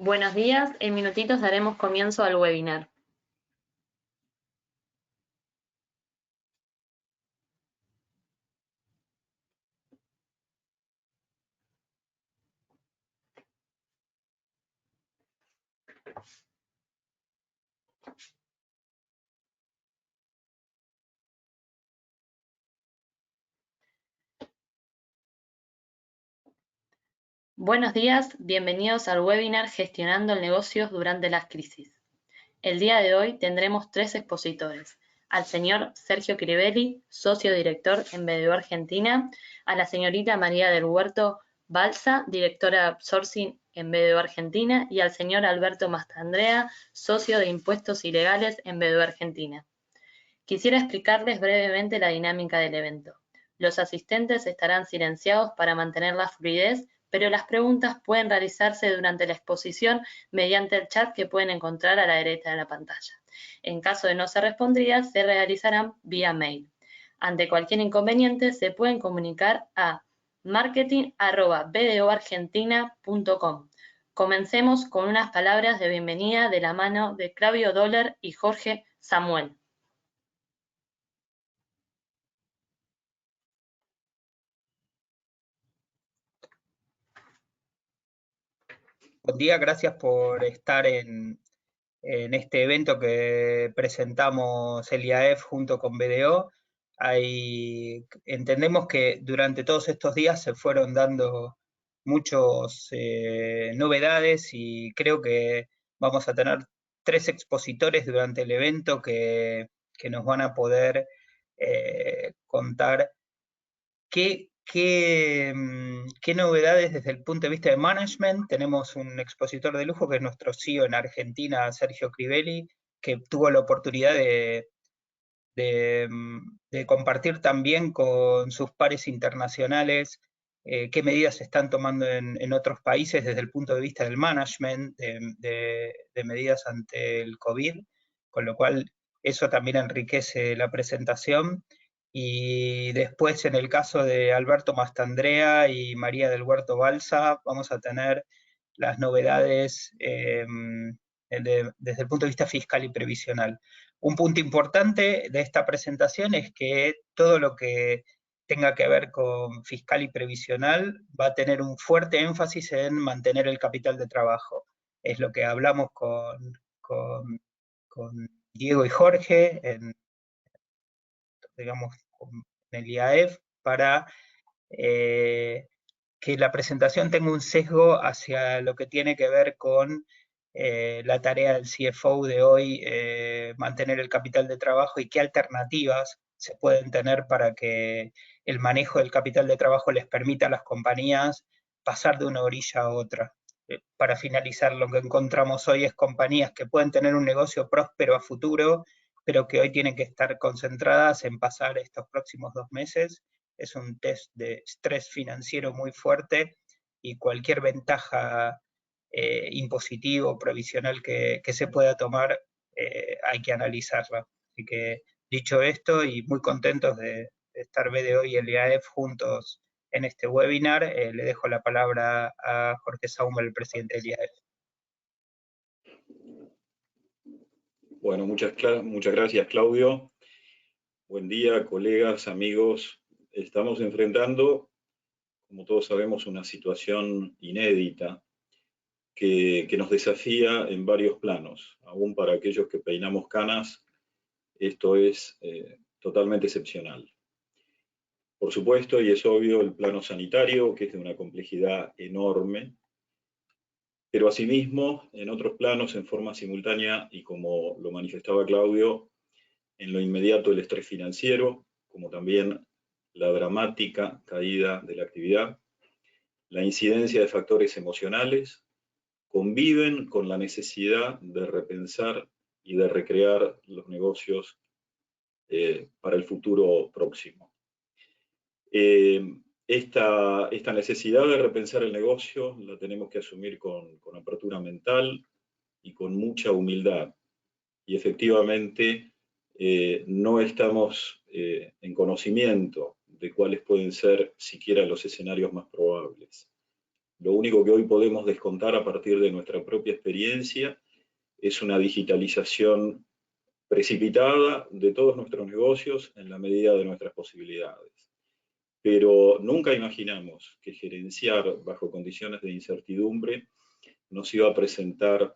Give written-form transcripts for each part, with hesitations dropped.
Buenos días, en minutitos daremos comienzo al webinar. Buenos días, bienvenidos al webinar Gestionando el Negocios durante las crisis. El día de hoy tendremos 3 expositores: al señor Sergio Crivelli, socio director en BDO Argentina, a la señorita María del Huerto Balsa, directora de Outsourcing en BDO Argentina, y al señor Alberto Mastandrea, socio de Impuestos Ilegales en BDO Argentina. Quisiera explicarles brevemente la dinámica del evento. Los asistentes estarán silenciados para mantener la fluidez, pero las preguntas pueden realizarse durante la exposición mediante el chat que pueden encontrar a la derecha de la pantalla. En caso de no ser respondidas, se realizarán vía mail. Ante cualquier inconveniente, se pueden comunicar a marketing@bdoargentina.com. Comencemos con unas palabras de bienvenida de la mano de Claudio Doller y Jorge Samuel. Buen día, gracias por estar en este evento que presentamos el IAF junto con BDO. Entendemos que durante todos estos días se fueron dando muchas novedades y creo que vamos a tener 3 expositores durante el evento que nos van a poder contar qué novedades desde el punto de vista de management. Tenemos un expositor de lujo que es nuestro CEO en Argentina, Sergio Crivelli, que tuvo la oportunidad de compartir también con sus pares internacionales qué medidas se están tomando en otros países desde el punto de vista del management, de medidas ante el COVID, con lo cual eso también enriquece la presentación. Y después, en el caso de Alberto Mastandrea y María del Huerto Balsa, vamos a tener las novedades desde el punto de vista fiscal y previsional. Un punto importante de esta presentación es que todo lo que tenga que ver con fiscal y previsional va a tener un fuerte énfasis en mantener el capital de trabajo. Es lo que hablamos con Diego y Jorge en el IAF para que la presentación tenga un sesgo hacia lo que tiene que ver con la tarea del CFO de hoy, mantener el capital de trabajo y qué alternativas se pueden tener para que el manejo del capital de trabajo les permita a las compañías pasar de una orilla a otra. Para finalizar, lo que encontramos hoy es compañías que pueden tener un negocio próspero a futuro, pero que hoy tienen que estar concentradas en pasar estos próximos 2 meses. Es un test de estrés financiero muy fuerte y cualquier ventaja impositivo, provisional que se pueda tomar, hay que analizarla. Así que, dicho esto, y muy contentos de estar BDO y el IAF juntos en este webinar, le dejo la palabra a Jorge Saumel, el presidente del IAF. Bueno, muchas gracias, Claudio. Buen día, colegas, amigos. Estamos enfrentando, como todos sabemos, una situación inédita que nos desafía en varios planos. Aún para aquellos que peinamos canas, esto es totalmente excepcional. Por supuesto, y es obvio, el plano sanitario, que es de una complejidad enorme, pero asimismo, en otros planos, en forma simultánea, y como lo manifestaba Claudio, en lo inmediato el estrés financiero, como también la dramática caída de la actividad, la incidencia de factores emocionales, conviven con la necesidad de repensar y de recrear los negocios para el futuro próximo. Esta necesidad de repensar el negocio la tenemos que asumir con apertura mental y con mucha humildad. Y efectivamente no estamos en conocimiento de cuáles pueden ser siquiera los escenarios más probables. Lo único que hoy podemos descontar a partir de nuestra propia experiencia es una digitalización precipitada de todos nuestros negocios en la medida de nuestras posibilidades. Pero nunca imaginamos que gerenciar bajo condiciones de incertidumbre nos iba a presentar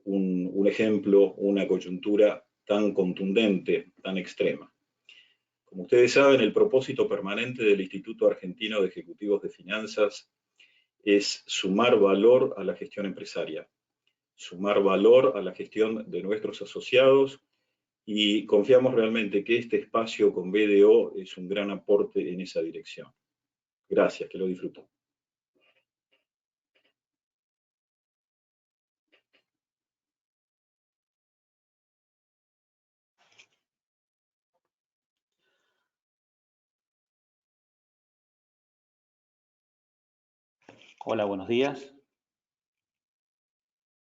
un ejemplo, una coyuntura tan contundente, tan extrema. Como ustedes saben, el propósito permanente del Instituto Argentino de Ejecutivos de Finanzas es sumar valor a la gestión empresaria, sumar valor a la gestión de nuestros asociados, y confiamos realmente que este espacio con BDO es un gran aporte en esa dirección. Gracias, que lo disfruto. Hola, buenos días.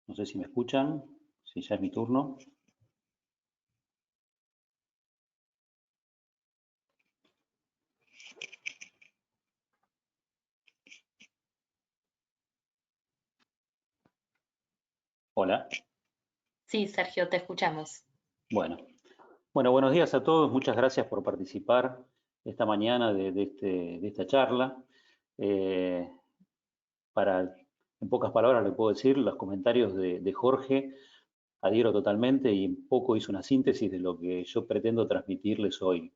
No sé si me escuchan, si ya es mi turno. Hola. Sí, Sergio, te escuchamos. Bueno, buenos días a todos. Muchas gracias por participar esta mañana de esta charla. En pocas palabras le puedo decir, los comentarios de Jorge adhiero totalmente y un poco hizo una síntesis de lo que yo pretendo transmitirles hoy.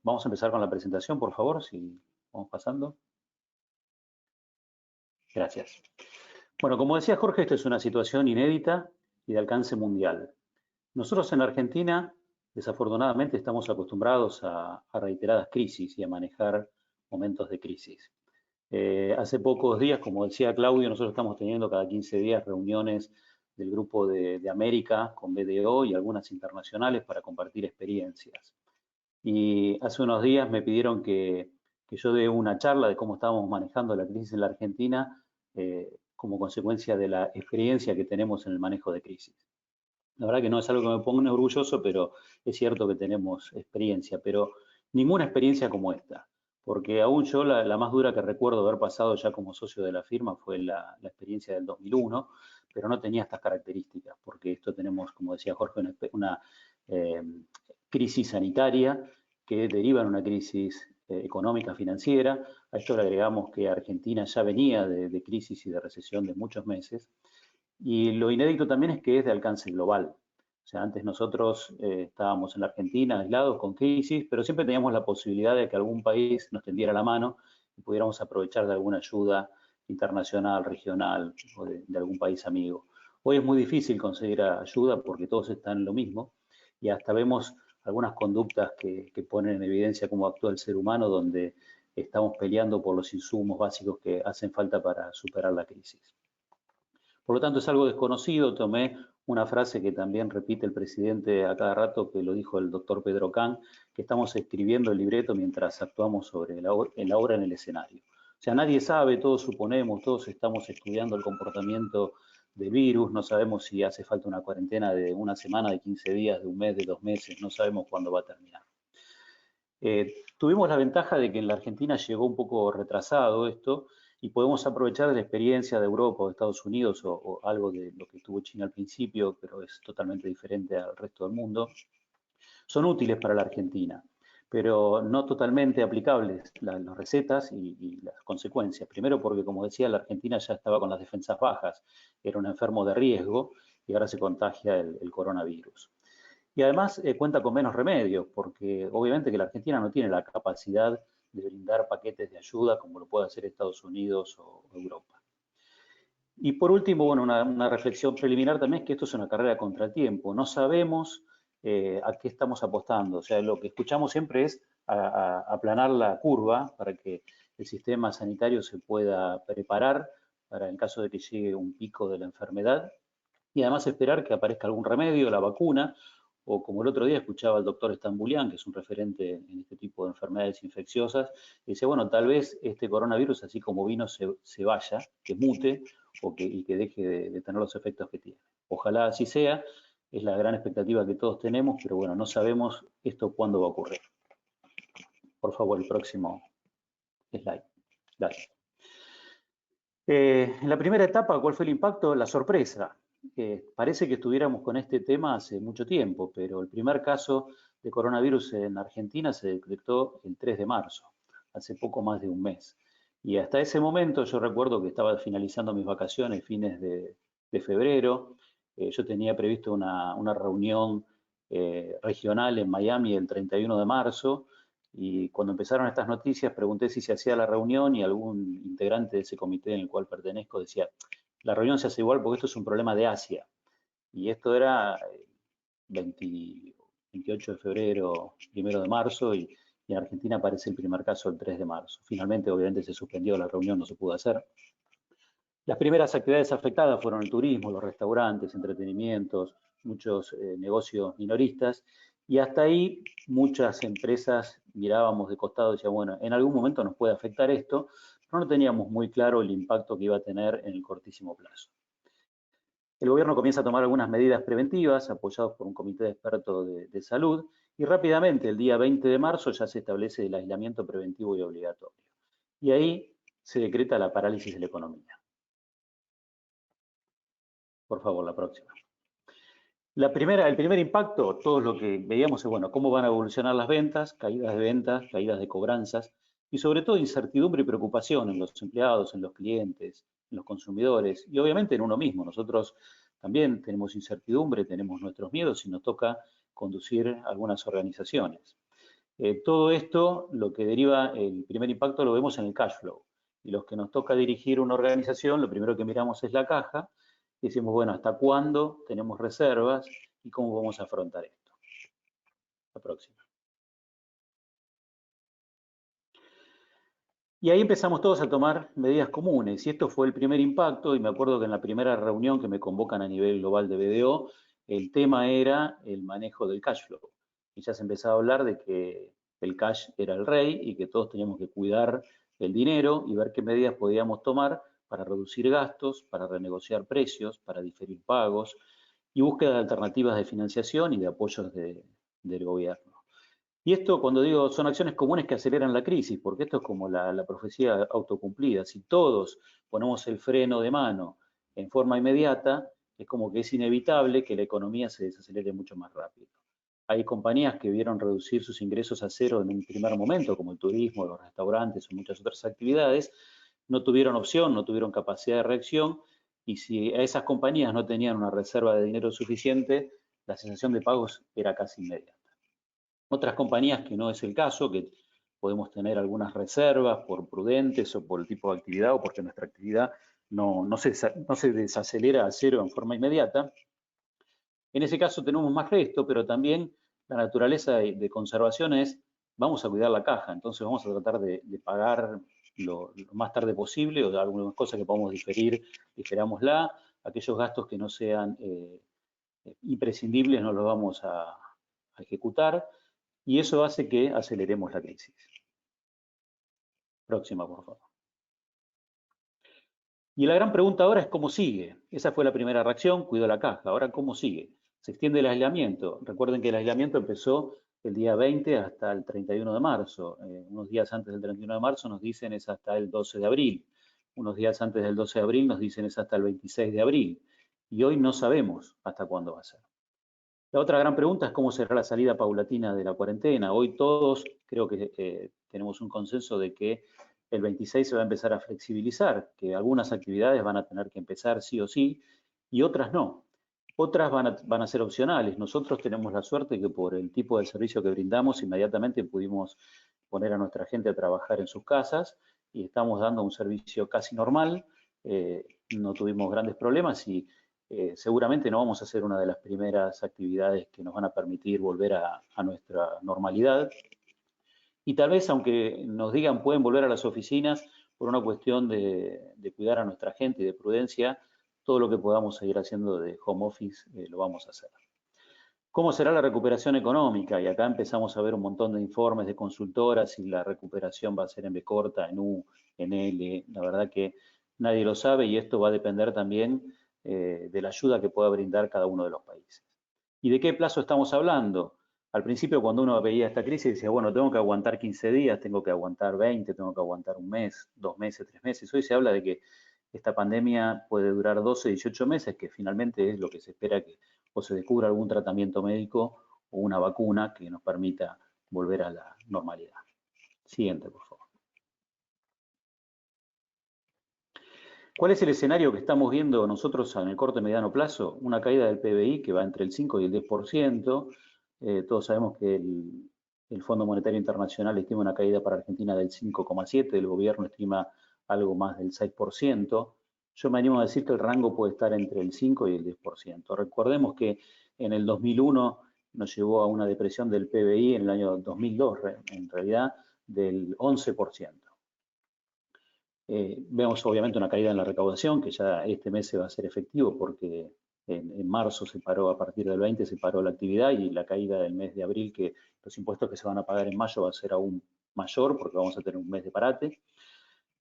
Vamos a empezar con la presentación, por favor, si vamos pasando. Gracias. Bueno, como decía Jorge, esta es una situación inédita y de alcance mundial. Nosotros en Argentina, desafortunadamente, estamos acostumbrados a reiteradas crisis y a manejar momentos de crisis. Hace pocos días, como decía Claudio, nosotros estamos teniendo cada 15 días reuniones del Grupo de América con BDO y algunas internacionales para compartir experiencias. Y hace unos días me pidieron que yo dé una charla de cómo estábamos manejando la crisis en la Argentina como consecuencia de la experiencia que tenemos en el manejo de crisis. La verdad que no es algo que me ponga orgulloso, pero es cierto que tenemos experiencia, pero ninguna experiencia como esta, porque aún yo la más dura que recuerdo haber pasado ya como socio de la firma fue la experiencia del 2001, pero no tenía estas características, porque esto tenemos, como decía Jorge, una crisis sanitaria que deriva en una crisis económica financiera. A esto le agregamos que Argentina ya venía de crisis y de recesión de muchos meses. Y lo inédito también es que es de alcance global. O sea, antes nosotros estábamos en la Argentina aislados con crisis, pero siempre teníamos la posibilidad de que algún país nos tendiera la mano y pudiéramos aprovechar de alguna ayuda internacional, regional o de algún país amigo. Hoy es muy difícil conseguir ayuda porque todos están en lo mismo y hasta vemos algunas conductas que ponen en evidencia cómo actúa el ser humano, donde estamos peleando por los insumos básicos que hacen falta para superar la crisis. Por lo tanto, es algo desconocido. Tomé una frase que también repite el presidente a cada rato, que lo dijo el doctor Pedro Kahn, que estamos escribiendo el libreto mientras actuamos sobre la obra en el escenario. O sea, nadie sabe, todos suponemos, todos estamos estudiando el comportamiento del virus, no sabemos si hace falta una cuarentena de una semana, de 15 días, de un mes, de 2 meses, no sabemos cuándo va a terminar. Tuvimos la ventaja de que en la Argentina llegó un poco retrasado esto y podemos aprovechar de la experiencia de Europa o de Estados Unidos o algo de lo que tuvo China al principio, pero es totalmente diferente al resto del mundo. Son útiles para la Argentina, pero no totalmente aplicables las recetas y las consecuencias. Primero porque, como decía, la Argentina ya estaba con las defensas bajas, era un enfermo de riesgo y ahora se contagia el coronavirus. Y además cuenta con menos remedios, porque obviamente que la Argentina no tiene la capacidad de brindar paquetes de ayuda como lo puede hacer Estados Unidos o Europa. Y por último, bueno, una reflexión preliminar también es que esto es una carrera contra el tiempo. No sabemos a qué estamos apostando. O sea, lo que escuchamos siempre es aplanar la curva para que el sistema sanitario se pueda preparar para en caso de que llegue un pico de la enfermedad y además esperar que aparezca algún remedio, la vacuna, o como el otro día escuchaba al doctor Stambulian, que es un referente en este tipo de enfermedades infecciosas, y dice, bueno, tal vez este coronavirus, así como vino, se vaya, que mute y que deje de tener los efectos que tiene. Ojalá así sea, es la gran expectativa que todos tenemos, pero bueno, no sabemos esto cuándo va a ocurrir. Por favor, el próximo slide. Gracias. En la primera etapa, ¿cuál fue el impacto? La sorpresa. Parece que estuviéramos con este tema hace mucho tiempo, pero el primer caso de coronavirus en Argentina se detectó el 3 de marzo, hace poco más de un mes. Y hasta ese momento yo recuerdo que estaba finalizando mis vacaciones, fines de febrero. Yo tenía previsto una reunión regional en Miami el 31 de marzo, y cuando empezaron estas noticias pregunté si se hacía la reunión y algún integrante de ese comité en el cual pertenezco decía, la reunión se hace igual porque esto es un problema de Asia. Y esto era 28 de febrero, 1 de marzo, y en Argentina aparece el primer caso el 3 de marzo. Finalmente, obviamente, se suspendió la reunión, no se pudo hacer. Las primeras actividades afectadas fueron el turismo, los restaurantes, entretenimientos, muchos negocios minoristas, y hasta ahí muchas empresas mirábamos de costado y decían, bueno, en algún momento nos puede afectar esto, pero no teníamos muy claro el impacto que iba a tener en el cortísimo plazo. El gobierno comienza a tomar algunas medidas preventivas, apoyados por un comité de expertos de salud, y rápidamente, el día 20 de marzo, ya se establece el aislamiento preventivo y obligatorio. Y ahí se decreta la parálisis de la economía. Por favor, la próxima. El primer impacto, todo lo que veíamos es, bueno, cómo van a evolucionar las ventas, caídas de cobranzas, y sobre todo incertidumbre y preocupación en los empleados, en los clientes, en los consumidores, y obviamente en uno mismo. Nosotros también tenemos incertidumbre, tenemos nuestros miedos y nos toca conducir algunas organizaciones. Todo esto, lo que deriva, el primer impacto lo vemos en el cash flow. Y los que nos toca dirigir una organización, lo primero que miramos es la caja, y decimos, bueno, ¿hasta cuándo tenemos reservas y cómo vamos a afrontar esto? La próxima. Y ahí empezamos todos a tomar medidas comunes, y esto fue el primer impacto, y me acuerdo que en la primera reunión que me convocan a nivel global de BDO, el tema era el manejo del cash flow. Y ya se empezaba a hablar de que el cash era el rey y que todos teníamos que cuidar el dinero y ver qué medidas podíamos tomar para reducir gastos, para renegociar precios, para diferir pagos y búsqueda de alternativas de financiación y de apoyos del gobierno. Y esto, cuando digo, son acciones comunes que aceleran la crisis, porque esto es como la profecía autocumplida. Si todos ponemos el freno de mano en forma inmediata, es como que es inevitable que la economía se desacelere mucho más rápido. Hay compañías que vieron reducir sus ingresos a cero en un primer momento, como el turismo, los restaurantes o muchas otras actividades, no tuvieron opción, no tuvieron capacidad de reacción, y si a esas compañías no tenían una reserva de dinero suficiente, la cesación de pagos era casi inmediata. Otras compañías que no es el caso, que podemos tener algunas reservas por prudentes o por el tipo de actividad o porque nuestra actividad no se desacelera a cero en forma inmediata. En ese caso tenemos más resto, pero también la naturaleza de conservación es, vamos a cuidar la caja, entonces vamos a tratar de pagar lo más tarde posible, o de algunas cosas que podamos diferir, diferámosla, aquellos gastos que no sean imprescindibles no los vamos a ejecutar, y eso hace que aceleremos la crisis. Próxima, por favor. Y la gran pregunta ahora es cómo sigue. Esa fue la primera reacción, cuidó la caja. Ahora, ¿cómo sigue? Se extiende el aislamiento. Recuerden que el aislamiento empezó el día 20 hasta el 31 de marzo. Unos días antes del 31 de marzo nos dicen es hasta el 12 de abril. Unos días antes del 12 de abril nos dicen es hasta el 26 de abril. Y hoy no sabemos hasta cuándo va a ser. La otra gran pregunta es cómo será la salida paulatina de la cuarentena. Hoy todos creo que tenemos un consenso de que el 26 se va a empezar a flexibilizar, que algunas actividades van a tener que empezar sí o sí y otras no. Otras van a ser opcionales. Nosotros tenemos la suerte que por el tipo de servicio que brindamos inmediatamente pudimos poner a nuestra gente a trabajar en sus casas y estamos dando un servicio casi normal. No tuvimos grandes problemas y seguramente no vamos a hacer una de las primeras actividades que nos van a permitir volver a nuestra normalidad. Y tal vez, aunque nos digan pueden volver a las oficinas por una cuestión de cuidar a nuestra gente y de prudencia, todo lo que podamos seguir haciendo de home office lo vamos a hacer. ¿Cómo será la recuperación económica? Y acá empezamos a ver un montón de informes de consultoras y la recuperación va a ser en B corta, en U, en L. La verdad que nadie lo sabe y esto va a depender también de la ayuda que pueda brindar cada uno de los países. ¿Y de qué plazo estamos hablando? Al principio, cuando uno veía esta crisis, decía, bueno, tengo que aguantar 15 días, tengo que aguantar 20, tengo que aguantar un mes, 2 meses, 3 meses. Hoy se habla de que esta pandemia puede durar 12, 18 meses, que finalmente es lo que se espera que o se descubra algún tratamiento médico o una vacuna que nos permita volver a la normalidad. Siguiente, por favor. ¿Cuál es el escenario que estamos viendo nosotros en el corto y mediano plazo? Una caída del PBI que va entre el 5 y el 10%. Todos sabemos que el Fondo Monetario Internacional estima una caída para Argentina del 5,7%, el gobierno estima algo más del 6%. Yo me animo a decir que el rango puede estar entre el 5 y el 10%. Recordemos que en el 2001 nos llevó a una depresión del PBI, en el año 2002, en realidad, del 11%. Vemos obviamente una caída en la recaudación, que ya este mes se va a hacer efectivo porque en marzo se paró, a partir del 20 se paró la actividad, y la caída del mes de abril, que los impuestos que se van a pagar en mayo va a ser aún mayor porque vamos a tener un mes de parate.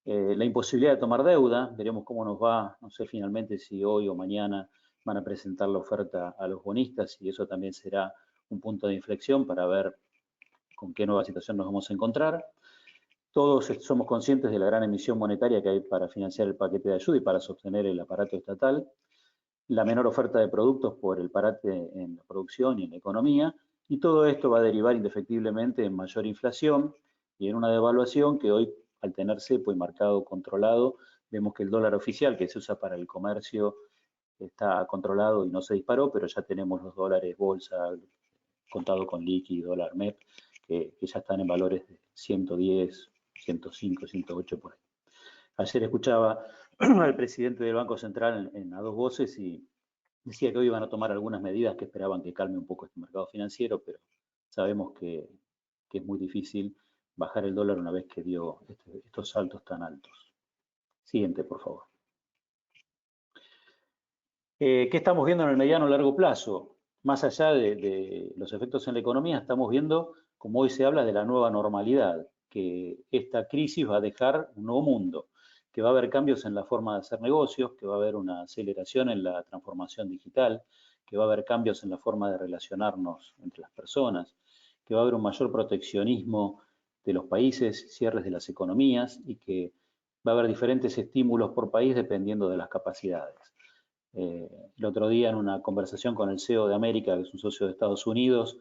La imposibilidad de tomar deuda, veremos cómo nos va, no sé finalmente si hoy o mañana van a presentar la oferta a los bonistas, y eso también será un punto de inflexión para ver con qué nueva situación nos vamos a encontrar. Todos somos conscientes de la gran emisión monetaria que hay para financiar el paquete de ayuda y para sostener el aparato estatal, la menor oferta de productos por el parate en la producción y en la economía, y todo esto va a derivar indefectiblemente en mayor inflación y en una devaluación que hoy, al tener cepo y mercado controlado, vemos que el dólar oficial que se usa para el comercio está controlado y no se disparó, pero ya tenemos los dólares bolsa, contado con liqui, dólar MEP, que ya están en valores de 110, 105, 108 por ahí. Ayer escuchaba al presidente del Banco Central a dos voces y decía que hoy iban a tomar algunas medidas que esperaban que calme un poco este mercado financiero, pero sabemos que es muy difícil bajar el dólar una vez que dio estos saltos tan altos. Siguiente, por favor. ¿Qué estamos viendo en el mediano o largo plazo? Más allá de los efectos en la economía, estamos viendo, como hoy se habla, de la nueva normalidad, que esta crisis va a dejar un nuevo mundo, que va a haber cambios en la forma de hacer negocios, que va a haber una aceleración en la transformación digital, que va a haber cambios en la forma de relacionarnos entre las personas, que va a haber un mayor proteccionismo de los países, cierres de las economías, y que va a haber diferentes estímulos por país dependiendo de las capacidades. El otro día en una conversación con el CEO de América, que es un socio de Estados Unidos,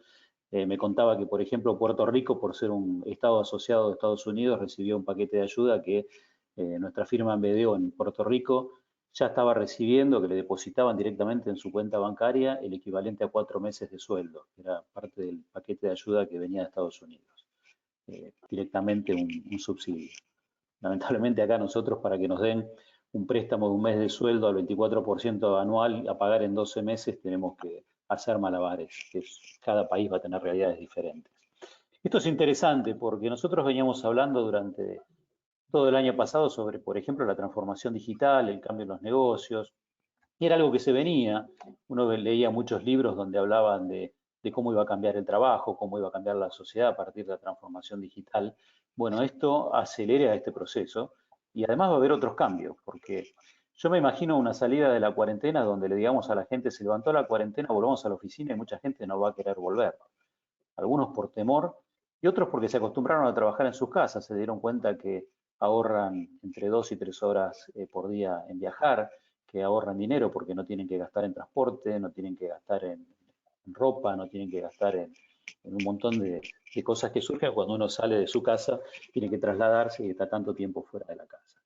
me contaba que, por ejemplo, Puerto Rico, por ser un estado asociado de Estados Unidos, recibió un paquete de ayuda que nuestra firma en BDO en Puerto Rico ya estaba recibiendo, que le depositaban directamente en su cuenta bancaria el equivalente a 4 meses de sueldo. Era parte del paquete de ayuda que venía de Estados Unidos. Directamente un subsidio. Lamentablemente acá nosotros, para que nos den un préstamo de un mes de sueldo al 24% anual a pagar en 12 meses, tenemos que hacer malabares, que cada país va a tener realidades diferentes. Esto es interesante porque nosotros veníamos hablando durante todo el año pasado sobre, por ejemplo, la transformación digital, el cambio en los negocios, y era algo que se venía. Uno leía muchos libros donde hablaban de cómo iba a cambiar el trabajo, cómo iba a cambiar la sociedad a partir de la transformación digital. Bueno, esto acelera este proceso y además va a haber otros cambios, porque yo me imagino una salida de la cuarentena donde le digamos a la gente, se levantó la cuarentena, volvamos a la oficina, y mucha gente no va a querer volver. Algunos por temor y otros porque se acostumbraron a trabajar en sus casas, se dieron cuenta que ahorran entre 2 y 3 horas por día en viajar, que ahorran dinero porque no tienen que gastar en transporte, no tienen que gastar en ropa, no tienen que gastar en un montón de cosas que surgen cuando uno sale de su casa, tiene que trasladarse y está tanto tiempo fuera de la casa.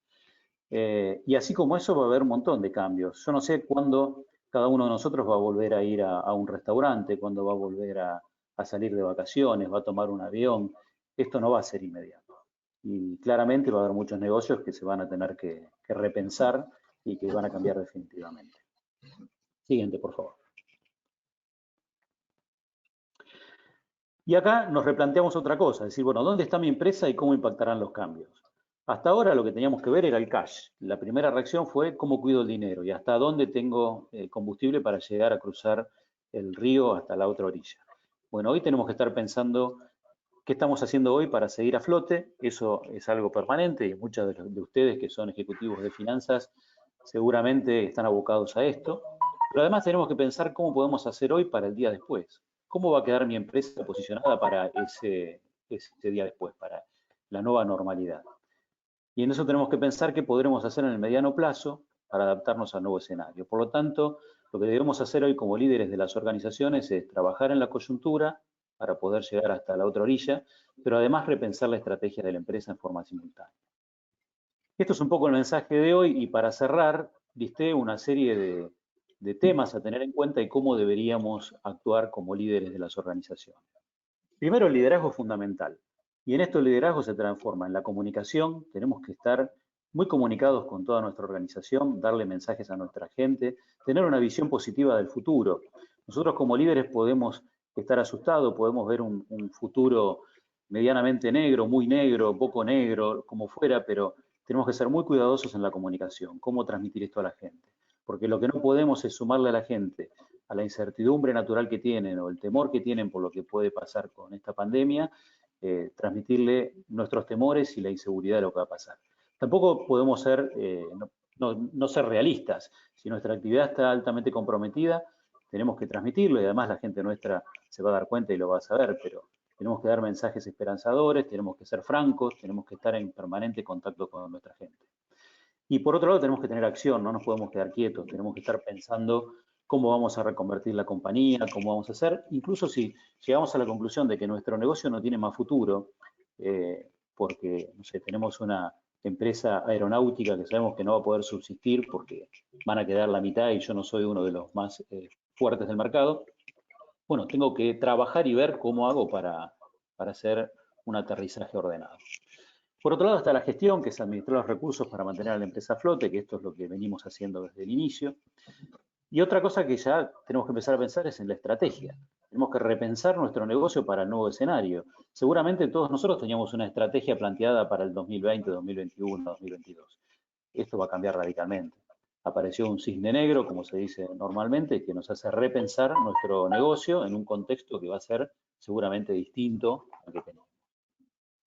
Y así como eso va a haber un montón de cambios. Yo no sé cuándo cada uno de nosotros va a volver a ir a un restaurante, cuándo va a volver a salir de vacaciones, va a tomar un avión. Esto no va a ser inmediato. Y claramente va a haber muchos negocios que se van a tener que repensar y que van a cambiar definitivamente. Siguiente, por favor. Y acá nos replanteamos otra cosa, es decir, bueno, ¿dónde está mi empresa y cómo impactarán los cambios? Hasta ahora lo que teníamos que ver era el cash. La primera reacción fue cómo cuido el dinero y hasta dónde tengo combustible para llegar a cruzar el río hasta la otra orilla. Bueno, hoy tenemos que estar pensando qué estamos haciendo hoy para seguir a flote. Eso es algo permanente y muchos de ustedes que son ejecutivos de finanzas seguramente están abocados a esto. Pero además tenemos que pensar cómo podemos hacer hoy para el día después. ¿Cómo va a quedar mi empresa posicionada para ese día después, para la nueva normalidad? Y en eso tenemos que pensar qué podremos hacer en el mediano plazo para adaptarnos al nuevo escenario. Por lo tanto, lo que debemos hacer hoy como líderes de las organizaciones es trabajar en la coyuntura para poder llegar hasta la otra orilla, pero además repensar la estrategia de la empresa en forma simultánea. Esto es un poco el mensaje de hoy y para cerrar, listé una serie de temas a tener en cuenta y cómo deberíamos actuar como líderes de las organizaciones. Primero, el liderazgo es fundamental. Y en esto el liderazgo se transforma en la comunicación. Tenemos que estar muy comunicados con toda nuestra organización, darle mensajes a nuestra gente, tener una visión positiva del futuro. Nosotros como líderes podemos estar asustados, podemos ver un futuro medianamente negro, muy negro, poco negro, como fuera, pero tenemos que ser muy cuidadosos en la comunicación, cómo transmitir esto a la gente. Porque lo que no podemos es sumarle a la gente a la incertidumbre natural que tienen o el temor que tienen por lo que puede pasar con esta pandemia, transmitirle nuestros temores y la inseguridad de lo que va a pasar. Tampoco podemos ser, no ser realistas. Si nuestra actividad está altamente comprometida, tenemos que transmitirlo y además la gente nuestra se va a dar cuenta y lo va a saber, pero tenemos que dar mensajes esperanzadores, tenemos que ser francos, tenemos que estar en permanente contacto con nuestra gente. Y por otro lado tenemos que tener acción, no nos podemos quedar quietos, tenemos que estar pensando cómo vamos a reconvertir la compañía, cómo vamos a hacer, incluso si llegamos a la conclusión de que nuestro negocio no tiene más futuro, porque, no sé, tenemos una empresa aeronáutica que sabemos que no va a poder subsistir porque van a quedar la mitad y yo no soy uno de los más fuertes del mercado, bueno, tengo que trabajar y ver cómo hago para hacer un aterrizaje ordenado. Por otro lado está la gestión, que es administrar los recursos para mantener a la empresa a flote, que esto es lo que venimos haciendo desde el inicio. Y otra cosa que ya tenemos que empezar a pensar es en la estrategia. Tenemos que repensar nuestro negocio para el nuevo escenario. Seguramente todos nosotros teníamos una estrategia planteada para el 2020, 2021, 2022. Esto va a cambiar radicalmente. Apareció un cisne negro, como se dice normalmente, que nos hace repensar nuestro negocio en un contexto que va a ser seguramente distinto al que teníamos.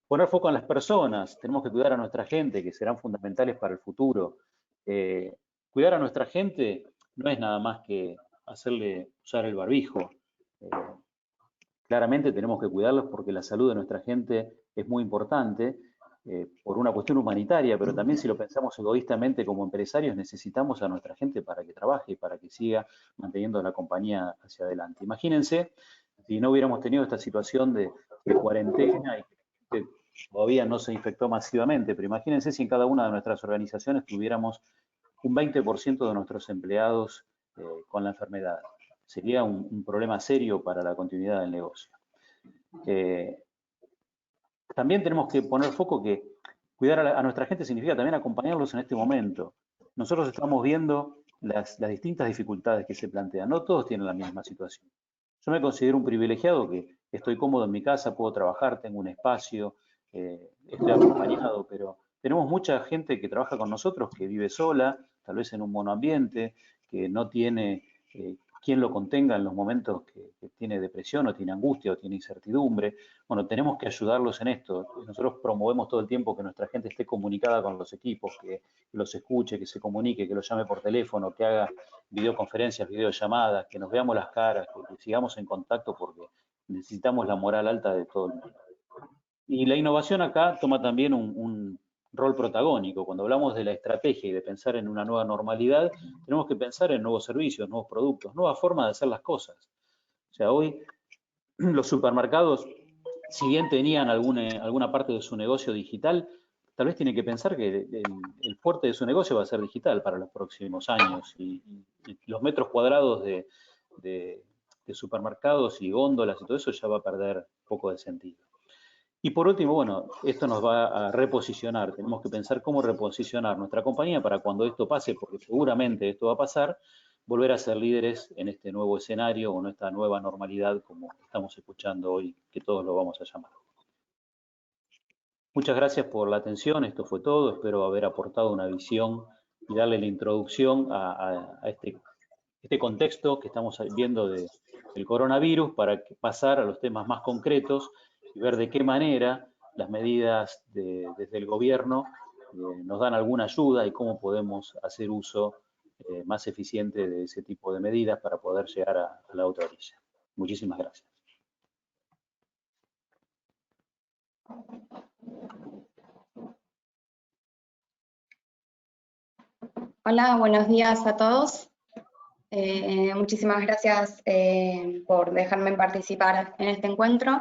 Poner foco en las personas, tenemos que cuidar a nuestra gente, que serán fundamentales para el futuro. Cuidar a nuestra gente no es nada más que hacerle usar el barbijo. Claramente tenemos que cuidarlos porque la salud de nuestra gente es muy importante por una cuestión humanitaria, pero también si lo pensamos egoístamente como empresarios, necesitamos a nuestra gente para que trabaje y para que siga manteniendo la compañía hacia adelante. Imagínense si no hubiéramos tenido esta situación de cuarentena y que todavía no se infectó masivamente, pero imagínense si en cada una de nuestras organizaciones tuviéramos un 20% de nuestros empleados con la enfermedad. Sería un problema serio para la continuidad del negocio. También tenemos que poner foco que cuidar a nuestra gente significa también acompañarlos en este momento. Nosotros estamos viendo las distintas dificultades que se plantean. No todos tienen la misma situación. Yo me considero un privilegiado que estoy cómodo en mi casa, puedo trabajar, tengo un espacio, estoy acompañado, pero tenemos mucha gente que trabaja con nosotros que vive sola, tal vez en un monoambiente, que no tiene quien lo contenga en los momentos que tiene depresión o tiene angustia o tiene incertidumbre. Bueno, tenemos que ayudarlos en esto. Nosotros promovemos todo el tiempo que nuestra gente esté comunicada con los equipos, que los escuche, que se comunique, que los llame por teléfono, que haga videoconferencias, videollamadas, que nos veamos las caras, que sigamos en contacto porque necesitamos la moral alta de todo el mundo. Y la innovación acá toma también un rol protagónico. Cuando hablamos de la estrategia y de pensar en una nueva normalidad, tenemos que pensar en nuevos servicios, nuevos productos, nuevas formas de hacer las cosas. O sea, hoy los supermercados, si bien tenían alguna parte de su negocio digital, tal vez tienen que pensar que el fuerte de su negocio va a ser digital para los próximos años y los metros cuadrados de supermercados y góndolas y todo eso ya va a perder un poco de sentido. Y por último, bueno, esto nos va a reposicionar. Tenemos que pensar cómo reposicionar nuestra compañía para cuando esto pase, porque seguramente esto va a pasar, volver a ser líderes en este nuevo escenario o en esta nueva normalidad, como estamos escuchando hoy, que todos lo vamos a llamar. Muchas gracias por la atención. Esto fue todo. Espero haber aportado una visión y darle la introducción a este contexto que estamos viendo del coronavirus para pasar a los temas más concretos y ver de qué manera las medidas desde el gobierno nos dan alguna ayuda y cómo podemos hacer uso más eficiente de ese tipo de medidas para poder llegar a la otra orilla. Muchísimas gracias. Hola, buenos días a todos. Muchísimas gracias por dejarme participar en este encuentro.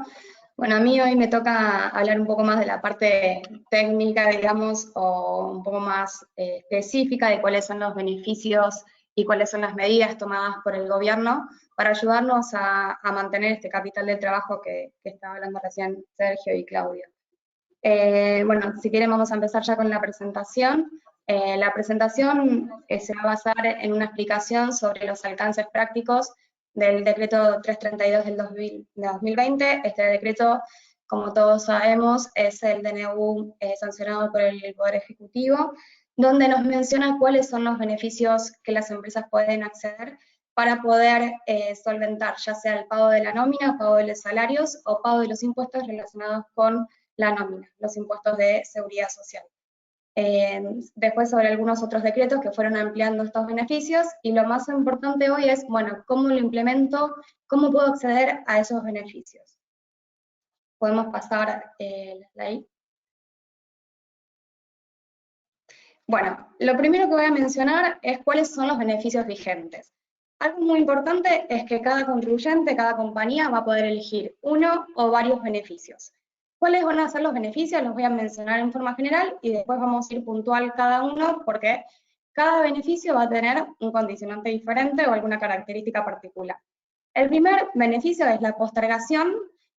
Bueno, a mí hoy me toca hablar un poco más de la parte técnica, digamos, o un poco más específica de cuáles son los beneficios y cuáles son las medidas tomadas por el gobierno para ayudarnos a mantener este capital de trabajo que estaba hablando recién Sergio y Claudio. Bueno, si quieren vamos a empezar ya con la presentación. La presentación se va a basar en una explicación sobre los alcances prácticos del decreto 332 de 2020. Este decreto, como todos sabemos, es el DNU sancionado por el Poder Ejecutivo, donde nos menciona cuáles son los beneficios que las empresas pueden acceder para poder solventar ya sea el pago de la nómina, pago de los salarios o pago de los impuestos relacionados con la nómina, los impuestos de seguridad social. Después sobre algunos otros decretos que fueron ampliando estos beneficios, y lo más importante hoy es, bueno, ¿cómo lo implemento? ¿Cómo puedo acceder a esos beneficios? Podemos pasar el slide. Bueno, lo primero que voy a mencionar es cuáles son los beneficios vigentes. Algo muy importante es que cada contribuyente, cada compañía va a poder elegir uno o varios beneficios. ¿Cuáles van a ser los beneficios? Los voy a mencionar en forma general y después vamos a ir puntual cada uno porque cada beneficio va a tener un condicionante diferente o alguna característica particular. El primer beneficio es la postergación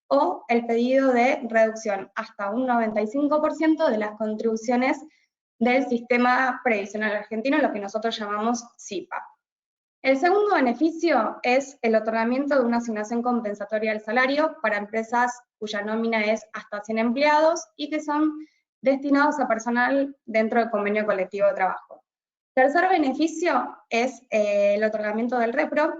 o el pedido de reducción hasta un 95% de las contribuciones del sistema previsional argentino, lo que nosotros llamamos SIPA. El segundo beneficio es el otorgamiento de una asignación compensatoria al salario para empresas cuya nómina es hasta 100 empleados y que son destinados a personal dentro del convenio colectivo de trabajo. Tercer beneficio es el otorgamiento del repro.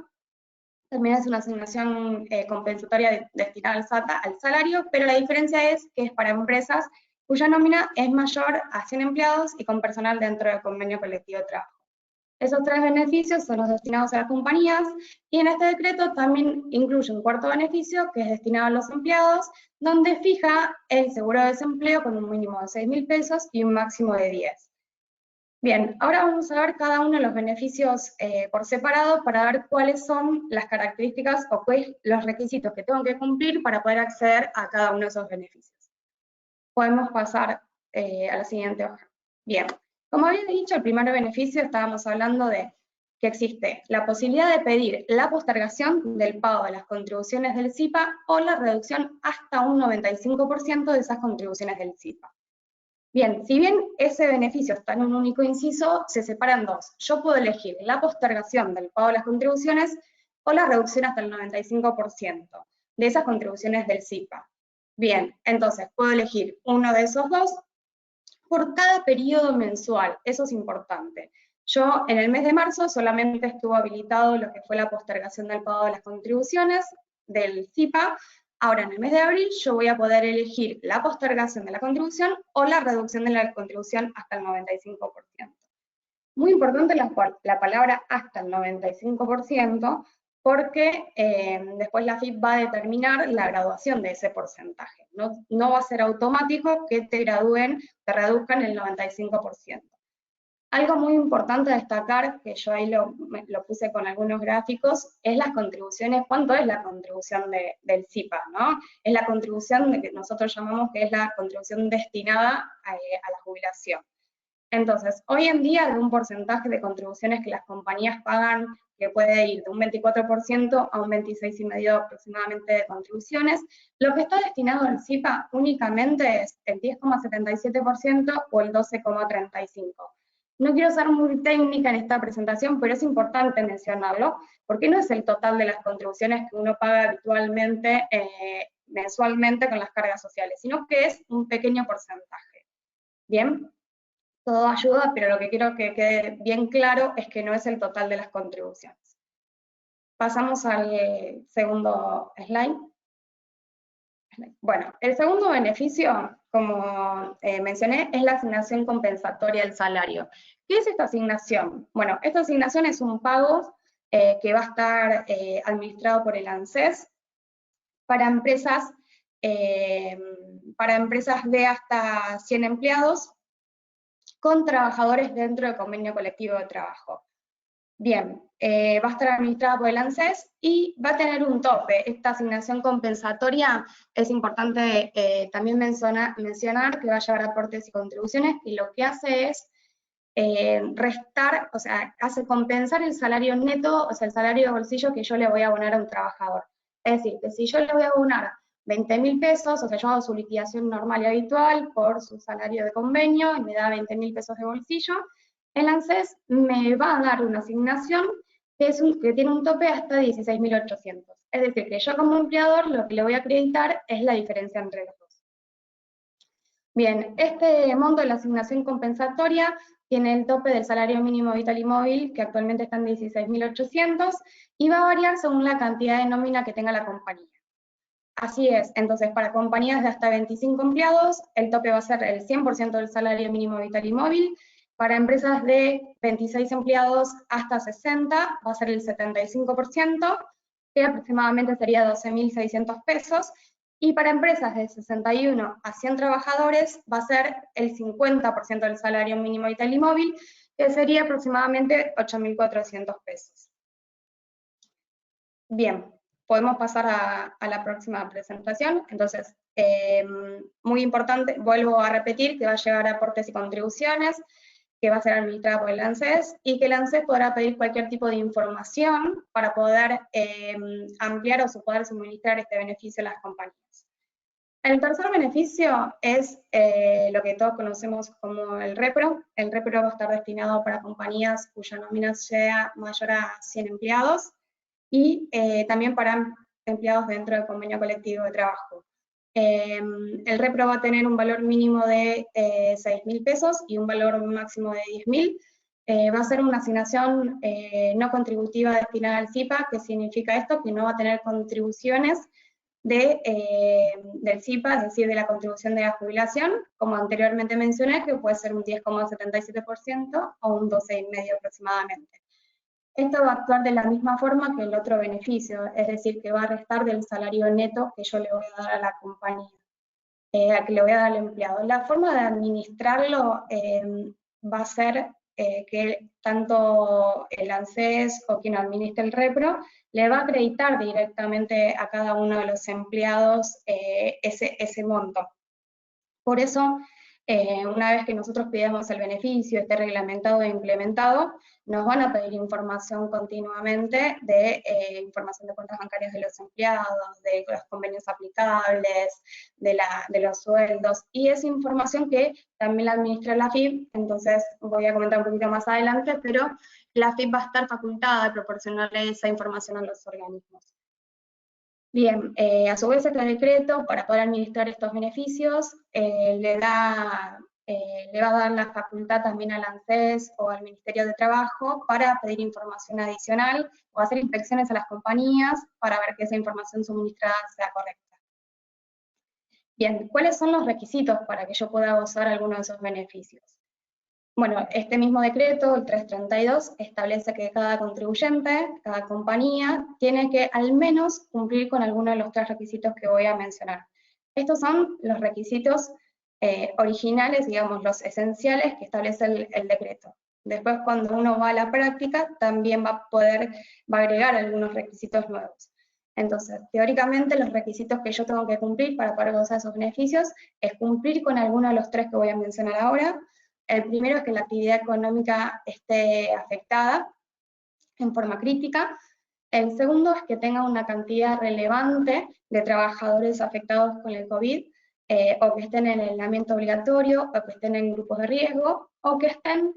También es una asignación compensatoria destinada al salario, pero la diferencia es que es para empresas cuya nómina es mayor a 100 empleados y con personal dentro del convenio colectivo de trabajo. Esos tres beneficios son los destinados a las compañías, y en este decreto también incluye un cuarto beneficio que es destinado a los empleados, donde fija el seguro de desempleo con un mínimo de 6.000 pesos y un máximo de 10. Bien, ahora vamos a ver cada uno de los beneficios por separado para ver cuáles son las características o cuáles los requisitos que tengo que cumplir para poder acceder a cada uno de esos beneficios. Podemos pasar a la siguiente hoja. Bien, como había dicho, el primer beneficio estábamos hablando de que existe la posibilidad de pedir la postergación del pago de las contribuciones del SIPA o la reducción hasta un 95% de esas contribuciones del SIPA. Bien, si bien ese beneficio está en un único inciso, se separan dos. Yo puedo elegir la postergación del pago de las contribuciones o la reducción hasta el 95% de esas contribuciones del SIPA. Bien, entonces puedo elegir uno de esos dos por cada periodo mensual, eso es importante. Yo en el mes de marzo solamente estuvo habilitado lo que fue la postergación del pago de las contribuciones del SIPA. Ahora en el mes de abril yo voy a poder elegir la postergación de la contribución o la reducción de la contribución hasta el 95%. Muy importante la palabra hasta el 95%, porque después la AFIP va a determinar la graduación de ese porcentaje. No va a ser automático que te gradúen, te reduzcan el 95%. Algo muy importante a destacar, que yo ahí lo puse con algunos gráficos, es las contribuciones. ¿Cuánto es la contribución del SIPA? ¿No? Es la contribución de que nosotros llamamos que es la contribución destinada a la jubilación. Entonces, hoy en día, de un porcentaje de contribuciones que las compañías pagan, que puede ir de un 24% a un 26,5% aproximadamente de contribuciones, lo que está destinado al SIPA únicamente es el 10,77% o el 12,35%. No quiero ser muy técnica en esta presentación, pero es importante mencionarlo, porque no es el total de las contribuciones que uno paga habitualmente, mensualmente con las cargas sociales, sino que es un pequeño porcentaje. Bien, todo ayuda, pero lo que quiero que quede bien claro es que no es el total de las contribuciones. Pasamos al segundo slide. Bueno, el segundo beneficio, como mencioné, es la asignación compensatoria al salario. ¿Qué es esta asignación? Bueno, esta asignación es un pago que va a estar administrado por el ANSES para empresas de hasta 100 empleados, con trabajadores dentro del convenio colectivo de trabajo. Bien, va a estar administrada por el ANSES y va a tener un tope. Esta asignación compensatoria es importante también mencionar que va a llevar aportes y contribuciones, y lo que hace es restar, o sea, hace compensar el salario neto, o sea, el salario de bolsillo que yo le voy a abonar a un trabajador. Es decir, que si yo le voy a abonar 20.000 pesos, o sea, yo hago su liquidación normal y habitual por su salario de convenio y me da 20.000 pesos de bolsillo, el ANSES me va a dar una asignación que tiene un tope hasta 16.800. Es decir, que yo como empleador lo que le voy a acreditar es la diferencia entre los dos. Bien, este monto de la asignación compensatoria tiene el tope del salario mínimo vital y móvil, que actualmente está en 16.800, y va a variar según la cantidad de nómina que tenga la compañía. Así es, entonces para compañías de hasta 25 empleados, el tope va a ser el 100% del salario mínimo vital y móvil. Para empresas de 26 empleados hasta 60 va a ser el 75%, que aproximadamente sería 12.600 pesos. Y para empresas de 61 a 100 trabajadores va a ser el 50% del salario mínimo vital y móvil, que sería aproximadamente 8.400 pesos. Bien, podemos pasar a la próxima presentación. Entonces, muy importante, vuelvo a repetir que va a llevar aportes y contribuciones, que va a ser administrada por el ANSES, y que el ANSES podrá pedir cualquier tipo de información para poder ampliar o poder suministrar este beneficio a las compañías. El tercer beneficio es lo que todos conocemos como el repro. El repro va a estar destinado para compañías cuya nómina sea mayor a 100 empleados y también para empleados dentro del convenio colectivo de trabajo. El repro va a tener un valor mínimo de 6.000 pesos y un valor máximo de 10.000. Va a ser una asignación no contributiva destinada al CIPA. ¿Qué significa esto? Que no va a tener contribuciones del CIPA, es decir, de la contribución de la jubilación, como anteriormente mencioné, que puede ser un 10,77% o un 12,5% aproximadamente. Esto va a actuar de la misma forma que el otro beneficio, es decir, que va a restar del salario neto que yo le voy a dar a la compañía, que le voy a dar al empleado. La forma de administrarlo va a ser que tanto el ANSES o quien administre el repro le va a acreditar directamente a cada uno de los empleados ese monto. Por eso, una vez que nosotros pidamos el beneficio, esté reglamentado e implementado, nos van a pedir información continuamente de información de cuentas bancarias de los empleados, de los convenios aplicables, de los sueldos, y esa información que también la administra la AFIP. Entonces voy a comentar un poquito más adelante, pero la AFIP va a estar facultada de proporcionarle esa información a los organismos. Bien, a su vez este decreto, para poder administrar estos beneficios, le va a dar la facultad también al ANSES o al Ministerio de Trabajo para pedir información adicional o hacer inspecciones a las compañías para ver que esa información suministrada sea correcta. Bien, ¿cuáles son los requisitos para que yo pueda gozar alguno de esos beneficios? Bueno, este mismo decreto, el 332, establece que cada contribuyente, cada compañía, tiene que al menos cumplir con alguno de los 3 requisitos que voy a mencionar. Estos son los requisitos originales, digamos, los esenciales que establece el decreto. Después, cuando uno va a la práctica, también va a agregar algunos requisitos nuevos. Entonces, teóricamente, los requisitos que yo tengo que cumplir para poder gozar de esos beneficios es cumplir con alguno de los 3 que voy a mencionar ahora. El primero es que la actividad económica esté afectada en forma crítica. El segundo es que tenga una cantidad relevante de trabajadores afectados con el COVID, o que estén en el aislamiento obligatorio, o que estén en grupos de riesgo, o que estén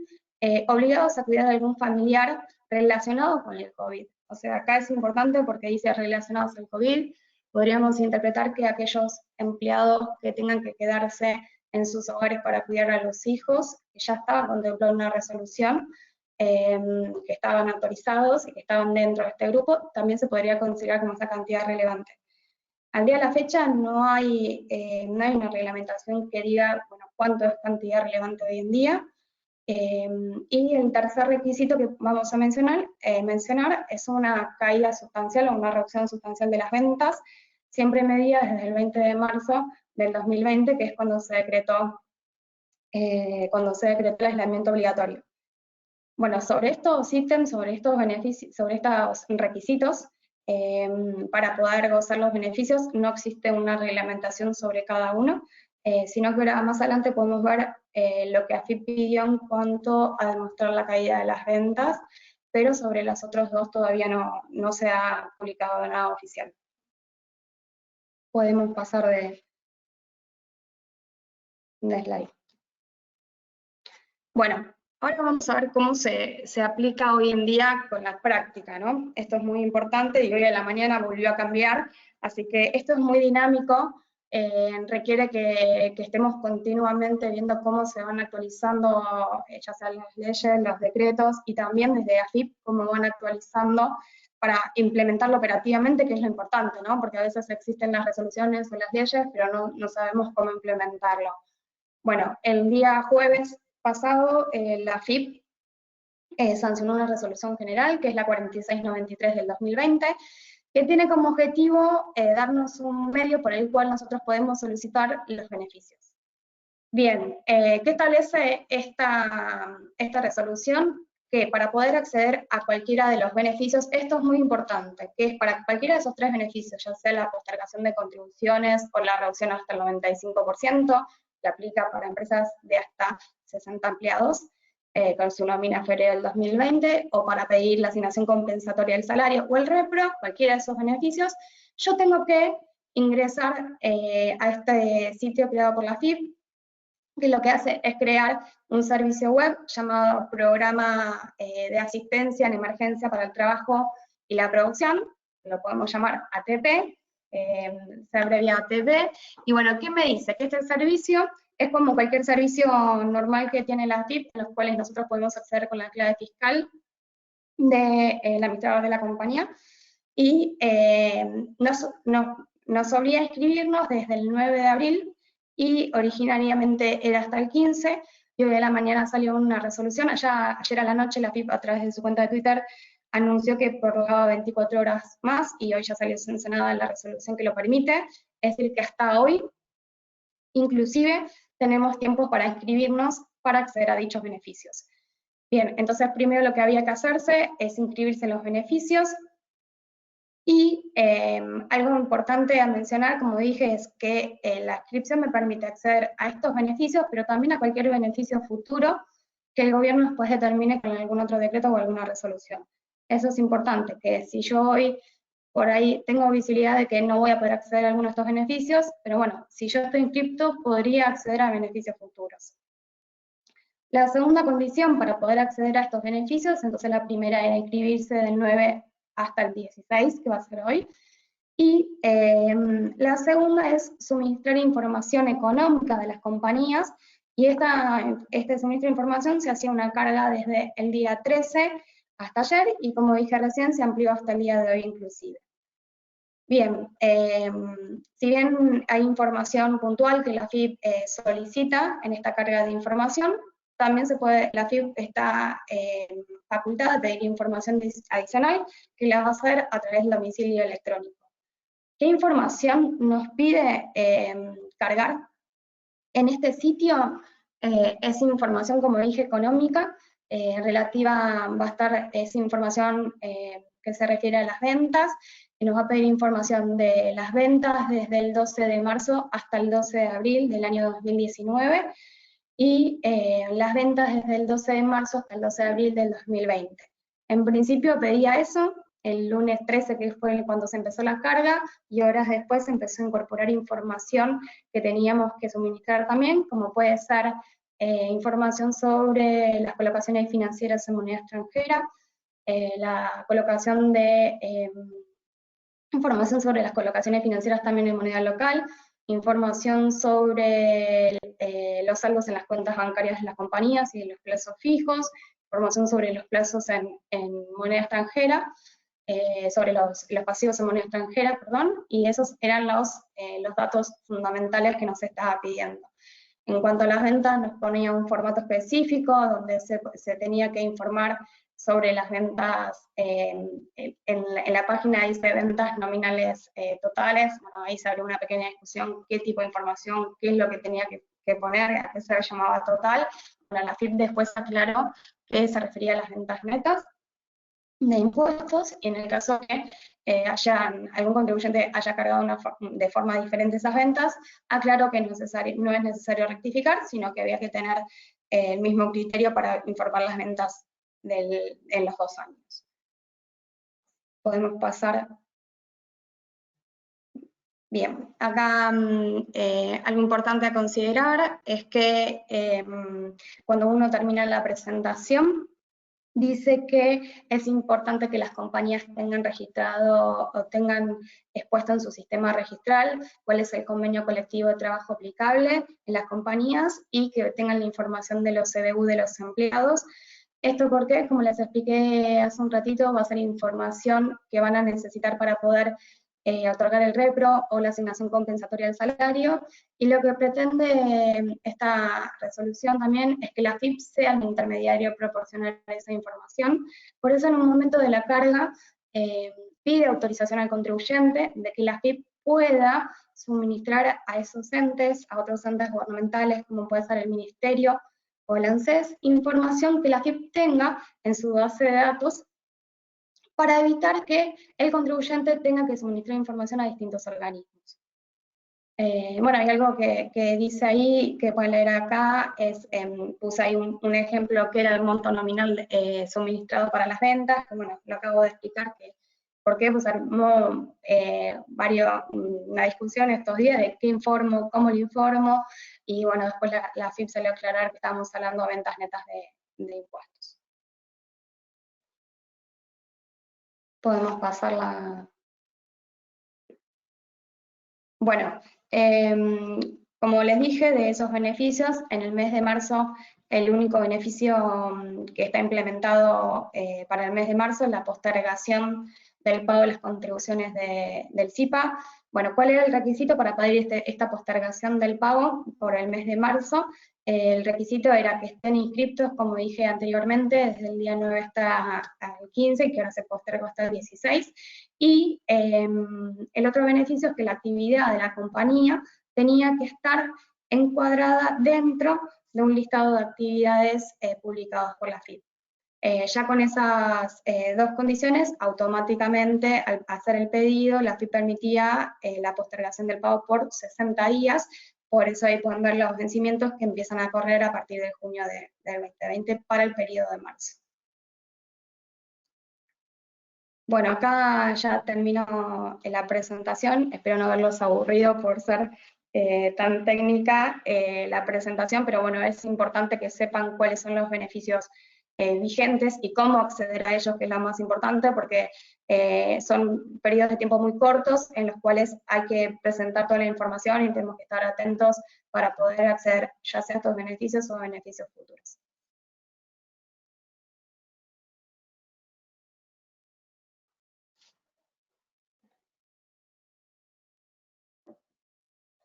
obligados a cuidar a algún familiar relacionado con el COVID. O sea, acá es importante porque dice relacionados al COVID. Podríamos interpretar que aquellos empleados que tengan que quedarse en sus hogares para cuidar a los hijos, que ya estaba contemplada una resolución, que estaban autorizados y que estaban dentro de este grupo, también se podría considerar como esa cantidad relevante. Al día de la fecha no hay una reglamentación que diga, bueno, cuánto es cantidad relevante hoy en día. Y el tercer requisito que vamos a mencionar es una caída sustancial o una reducción sustancial de las ventas, siempre medida desde el 20 de marzo del 2020, que es cuando se decretó cuando se decretó el aislamiento obligatorio. Bueno, sobre estos ítems, sobre estos beneficios, sobre estos requisitos, para poder gozar los beneficios, no existe una reglamentación sobre cada uno, sino que ahora más adelante podemos ver lo que AFIP pidió en cuanto a demostrar la caída de las ventas, pero sobre los otros dos todavía no se ha publicado nada oficial. Podemos pasar de slide. Bueno, ahora vamos a ver cómo se aplica hoy en día con la práctica, ¿no? Esto es muy importante y hoy a la mañana volvió a cambiar, así que esto es muy dinámico, requiere que estemos continuamente viendo cómo se van actualizando, ya sean las leyes, los decretos, y también desde AFIP cómo van actualizando para implementarlo operativamente, que es lo importante, ¿no? Porque a veces existen las resoluciones o las leyes, pero no sabemos cómo implementarlo. Bueno, el día jueves pasado, la AFIP sancionó una resolución general, que es la 4693 del 2020, que tiene como objetivo darnos un medio por el cual nosotros podemos solicitar los beneficios. Bien, ¿qué establece esta resolución? Que para poder acceder a cualquiera de los beneficios, esto es muy importante, que es para cualquiera de esos tres beneficios, ya sea la postergación de contribuciones o la reducción hasta el 95%, que aplica para empresas de hasta 60 empleados, con su nómina febrero del 2020, o para pedir la asignación compensatoria del salario o el repro, cualquiera de esos beneficios, yo tengo que ingresar a este sitio creado por la AFIP, que lo que hace es crear un servicio web llamado Programa de Asistencia en Emergencia para el Trabajo y la Producción, lo podemos llamar ATP, se abrevia ATP, y bueno, ¿qué me dice? Que este servicio es como cualquier servicio normal que tiene la AFIP, en los cuales nosotros podemos acceder con la clave fiscal del administrador de la compañía, y nos obliga a inscribirnos desde el 9 de abril, y originariamente era hasta el 15, y hoy a la mañana salió una resolución. Ayer a la noche la AFIP, a través de su cuenta de Twitter, anunció que prorrogaba 24 horas más, y hoy ya salió sancionada la resolución que lo permite, es decir, que hasta hoy, inclusive, tenemos tiempo para inscribirnos para acceder a dichos beneficios. Bien, entonces primero lo que había que hacerse es inscribirse en los beneficios, y algo importante a mencionar, como dije, es que la inscripción me permite acceder a estos beneficios, pero también a cualquier beneficio futuro que el gobierno después determine con algún otro decreto o alguna resolución. Eso es importante, que si yo hoy por ahí tengo visibilidad de que no voy a poder acceder a alguno de estos beneficios, pero bueno, si yo estoy inscripto, podría acceder a beneficios futuros. La segunda condición para poder acceder a estos beneficios, entonces la primera era inscribirse del 9 hasta el 16, que va a ser hoy, y la segunda es suministrar información económica de las compañías, y este suministro de información se hacía una carga desde el día 13 hasta ayer, y como dije recién, se amplió hasta el día de hoy inclusive. Bien, si bien hay información puntual que la AFIP solicita en esta carga de información, también la AFIP está facultada a pedir información adicional, que la va a hacer a través del domicilio electrónico. ¿Qué información nos pide cargar? En este sitio es información, como dije, económica, relativa, va a estar esa información que se refiere a las ventas, y nos va a pedir información de las ventas desde el 12 de marzo hasta el 12 de abril del año 2019, y las ventas desde el 12 de marzo hasta el 12 de abril del 2020. En principio pedía eso el lunes 13, que fue cuando se empezó la carga, y horas después se empezó a incorporar información que teníamos que suministrar también, como puede ser información sobre las colocaciones financieras en moneda extranjera, la colocación de información sobre las colocaciones financieras también en moneda local, información sobre los saldos en las cuentas bancarias de las compañías y de los plazos fijos, información sobre los plazos en moneda extranjera, sobre los pasivos en moneda extranjera, perdón, y esos eran los datos fundamentales que nos estaba pidiendo. En cuanto a las ventas, nos ponía un formato específico donde se tenía que informar sobre las ventas. En la página dice ventas nominales totales. Bueno, ahí se abrió una pequeña discusión, qué tipo de información, qué es lo que tenía que poner, a qué se llamaba total. Bueno, la FIP después aclaró que se refería a las ventas netas de impuestos, y en el caso que algún contribuyente haya cargado de forma diferente esas ventas, aclaró que no es necesario rectificar, sino que había que tener el mismo criterio para informar las ventas en los 2 años. Podemos pasar. Bien, acá algo importante a considerar es que cuando uno termina la presentación, dice que es importante que las compañías tengan registrado o tengan expuesto en su sistema registral cuál es el convenio colectivo de trabajo aplicable en las compañías y que tengan la información de los CBU de los empleados. Esto porque, como les expliqué hace un ratito, va a ser información que van a necesitar para poder otorgar el repro o la asignación compensatoria del salario, y lo que pretende esta resolución también es que la FIP sea el intermediario proporcional de esa información. Por eso en un momento de la carga pide autorización al contribuyente de que la FIP pueda suministrar a esos entes, a otros entes gubernamentales como puede ser el Ministerio o el ANSES, información que la FIP tenga en su base de datos para evitar que el contribuyente tenga que suministrar información a distintos organismos. Bueno, hay algo que dice ahí, que pueden leer acá, puse ahí un ejemplo que era el monto nominal suministrado para las ventas, que bueno, lo acabo de explicar, porque pues armó una discusión estos días de qué informo, cómo lo informo, y bueno, después la FIP salió a aclarar que estábamos hablando de ventas netas de impuestos. Podemos pasarla. Bueno, como les dije, de esos beneficios, en el mes de marzo, el único beneficio que está implementado para el mes de marzo es la postergación del pago de las contribuciones del CIPA. Bueno, ¿cuál era el requisito para pedir esta postergación del pago por el mes de marzo? El requisito era que estén inscriptos, como dije anteriormente, desde el día 9 hasta el 15, que ahora se postergó hasta el 16. Y el otro beneficio es que la actividad de la compañía tenía que estar encuadrada dentro de un listado de actividades publicadas por la FIP. Ya con esas 2 condiciones, automáticamente al hacer el pedido, la FIP permitía la postergación del pago por 60 días, por eso ahí pueden ver los vencimientos que empiezan a correr a partir de junio del 2020 para el periodo de marzo. Bueno, acá ya termino la presentación, espero no haberlos aburrido por ser tan técnica la presentación, pero bueno, es importante que sepan cuáles son los beneficios vigentes y cómo acceder a ellos, que es lo más importante, porque son periodos de tiempo muy cortos en los cuales hay que presentar toda la información y tenemos que estar atentos para poder acceder ya sea a estos beneficios o beneficios futuros.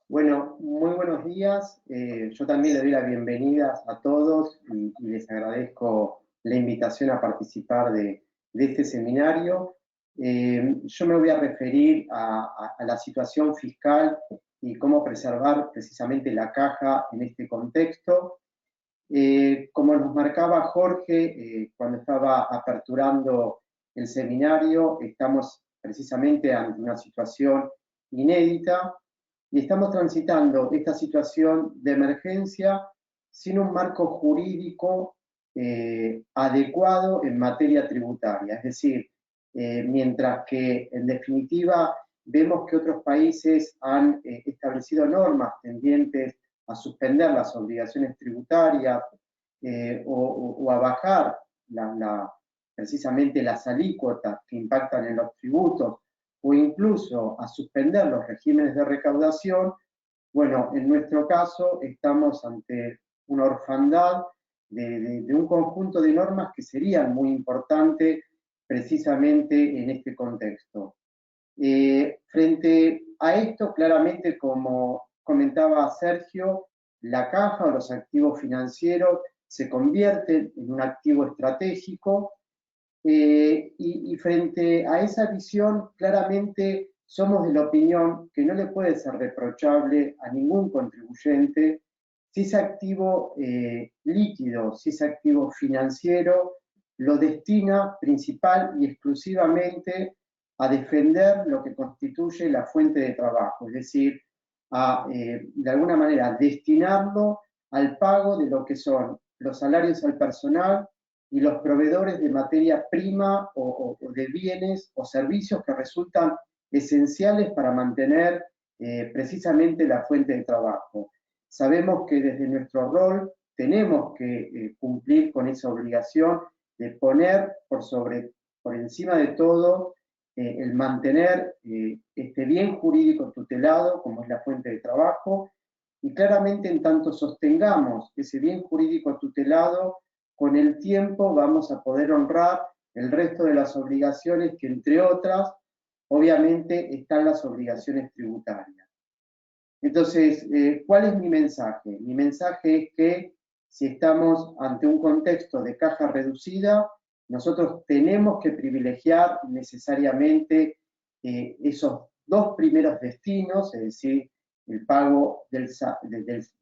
Bueno, muy buenos días. Yo también le doy la bienvenida a todos y les agradezco la invitación a participar de este seminario. Yo me voy a referir a la situación fiscal y cómo preservar precisamente la caja en este contexto. Como nos marcaba Jorge cuando estaba aperturando el seminario, estamos precisamente ante una situación inédita, y estamos transitando esta situación de emergencia sin un marco jurídico adecuado en materia tributaria. Es decir, mientras que en definitiva vemos que otros países han establecido normas tendientes a suspender las obligaciones tributarias o a bajar precisamente las alícuotas que impactan en los tributos, o incluso a suspender los regímenes de recaudación, bueno, en nuestro caso estamos ante una orfandad de un conjunto de normas que serían muy importantes precisamente en este contexto. Frente a esto, claramente, como comentaba Sergio, la caja o los activos financieros se convierten en un activo estratégico. Y frente a esa visión, claramente somos de la opinión que no le puede ser reprochable a ningún contribuyente si ese activo líquido, si ese activo financiero, lo destina principal y exclusivamente a defender lo que constituye la fuente de trabajo, es decir, a, de alguna manera, destinarlo al pago de lo que son los salarios al personal y los proveedores de materia prima o de bienes o servicios que resultan esenciales para mantener precisamente la fuente de trabajo. Sabemos que desde nuestro rol tenemos que cumplir con esa obligación de poner por encima de todo el mantener este bien jurídico tutelado, como es la fuente de trabajo, y claramente en tanto sostengamos ese bien jurídico tutelado, con el tiempo vamos a poder honrar el resto de las obligaciones que, entre otras, obviamente están las obligaciones tributarias. Entonces, ¿cuál es mi mensaje? Mi mensaje es que si estamos ante un contexto de caja reducida, nosotros tenemos que privilegiar necesariamente esos dos primeros destinos, es decir, el pago de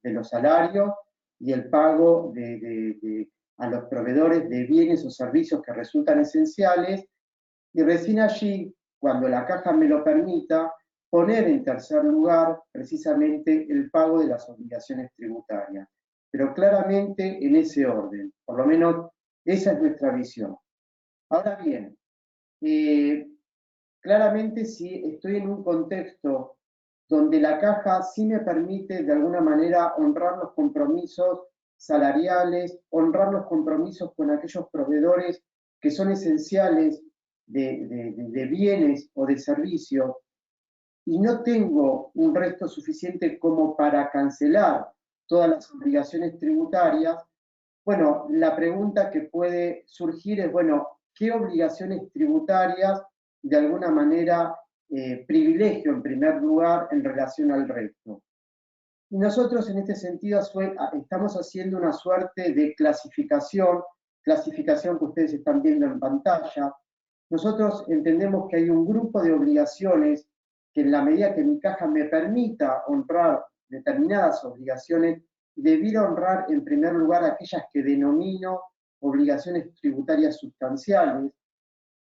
los salarios y el pago a los proveedores de bienes o servicios que resultan esenciales, y recién allí, cuando la caja me lo permita, poner en tercer lugar precisamente el pago de las obligaciones tributarias. Pero claramente en ese orden, por lo menos esa es nuestra visión. Ahora bien, claramente si estoy en un contexto donde la caja sí me permite de alguna manera honrar los compromisos salariales, honrar los compromisos con aquellos proveedores que son esenciales de bienes o de servicios, y no tengo un resto suficiente como para cancelar todas las obligaciones tributarias, bueno, la pregunta que puede surgir es, bueno, ¿qué obligaciones tributarias de alguna manera privilegio en primer lugar en relación al resto? Y nosotros en este sentido estamos haciendo una suerte de clasificación que ustedes están viendo en pantalla. Nosotros entendemos que hay un grupo de obligaciones que en la medida que mi caja me permita honrar determinadas obligaciones, debiera honrar en primer lugar aquellas que denomino obligaciones tributarias sustanciales.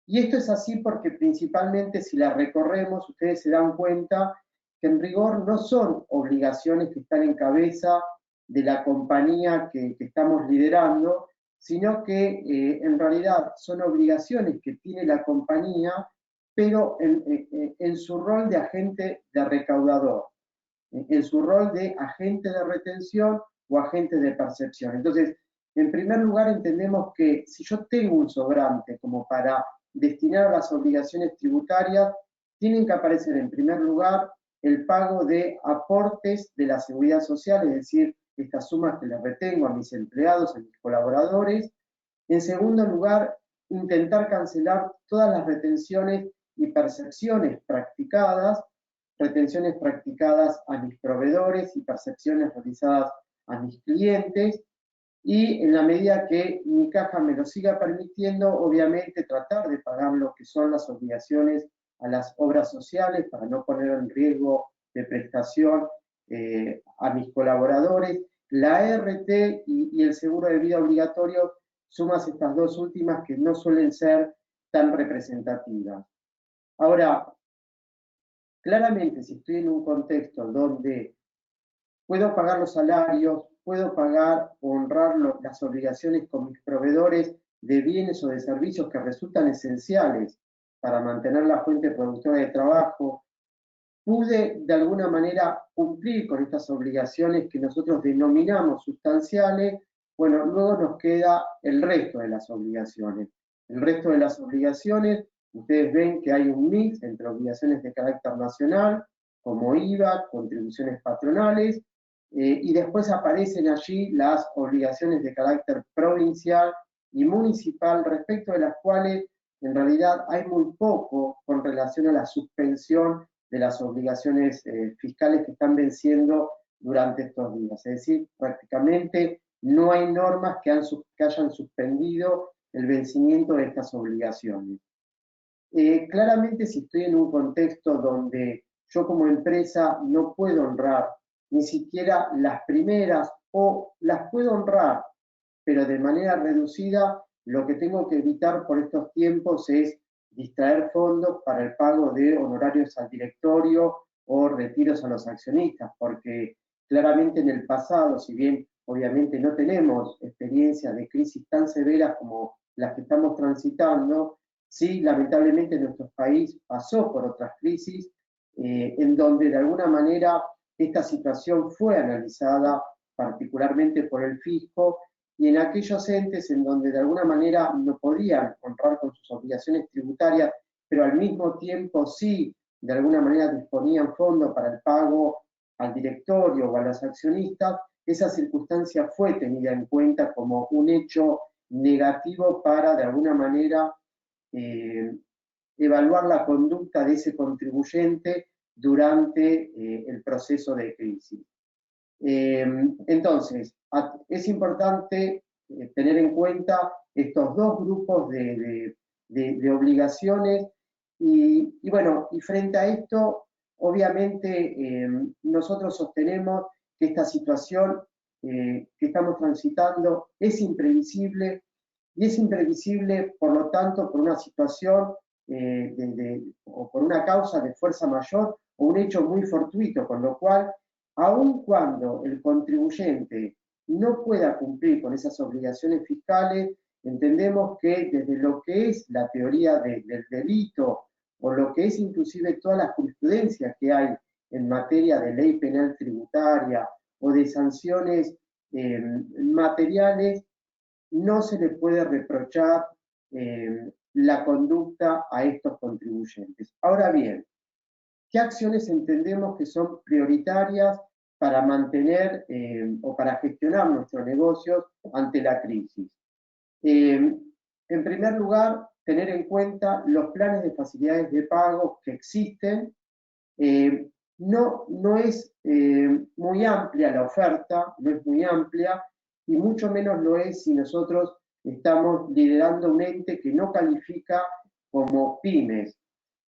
Y esto es así porque principalmente si la recorremos, ustedes se dan cuenta que en rigor no son obligaciones que están en cabeza de la compañía que estamos liderando, sino que en realidad son obligaciones que tiene la compañía, pero en su rol de agente de recaudador, en su rol de agente de retención o agente de percepción. Entonces, en primer lugar entendemos que si yo tengo un sobrante como para destinar a las obligaciones tributarias, tienen que aparecer en primer lugar el pago de aportes de la seguridad social, es decir, estas sumas que les retengo a mis empleados, a mis colaboradores. En segundo lugar, intentar cancelar todas las retenciones y percepciones practicadas a mis proveedores y percepciones realizadas a mis clientes, y en la medida que mi caja me lo siga permitiendo, obviamente tratar de pagar lo que son las obligaciones a las obras sociales para no poner en riesgo de prestación a mis colaboradores. La ART y el seguro de vida obligatorio, sumas estas dos últimas que no suelen ser tan representativas. Ahora, claramente si estoy en un contexto donde puedo pagar los salarios, puedo pagar o honrar las obligaciones con mis proveedores de bienes o de servicios que resultan esenciales para mantener la fuente productora de trabajo, pude de alguna manera cumplir con estas obligaciones que nosotros denominamos sustanciales, bueno, luego nos queda el resto de las obligaciones. El resto de las obligaciones, ustedes ven que hay un mix entre obligaciones de carácter nacional, como IVA, contribuciones patronales, y después aparecen allí las obligaciones de carácter provincial y municipal, respecto de las cuales en realidad hay muy poco con relación a la suspensión de las obligaciones fiscales que están venciendo durante estos días. Es decir, prácticamente no hay normas que hayan suspendido el vencimiento de estas obligaciones. Claramente, si estoy en un contexto donde yo como empresa no puedo honrar ni siquiera las primeras o las puedo honrar, pero de manera reducida. Lo que tengo que evitar por estos tiempos es distraer fondos para el pago de honorarios al directorio o retiros a los accionistas, porque claramente en el pasado, si bien obviamente no tenemos experiencias de crisis tan severas como las que estamos transitando, sí, lamentablemente nuestro país pasó por otras crisis en donde de alguna manera esta situación fue analizada particularmente por el fisco, y en aquellos entes en donde de alguna manera no podían honrar con sus obligaciones tributarias, pero al mismo tiempo sí de alguna manera disponían fondos para el pago al directorio o a los accionistas, esa circunstancia fue tenida en cuenta como un hecho negativo para de alguna manera evaluar la conducta de ese contribuyente durante el proceso de crisis. Entonces, es importante tener en cuenta estos dos grupos de obligaciones y bueno, y frente a esto, obviamente nosotros sostenemos que esta situación que estamos transitando es imprevisible, y es imprevisible, por lo tanto, por una situación o por una causa de fuerza mayor o un hecho muy fortuito, con lo cual, aun cuando el contribuyente no pueda cumplir con esas obligaciones fiscales, entendemos que desde lo que es la teoría del delito o lo que es inclusive toda la jurisprudencia que hay en materia de ley penal tributaria o de sanciones materiales, no se le puede reprochar la conducta a estos contribuyentes. Ahora bien, ¿qué acciones entendemos que son prioritarias para mantener o para gestionar nuestros negocios ante la crisis? En primer lugar, tener en cuenta los planes de facilidades de pago que existen. No es muy amplia la oferta, no es muy amplia, y mucho menos lo es si nosotros estamos liderando un ente que no califica como pymes.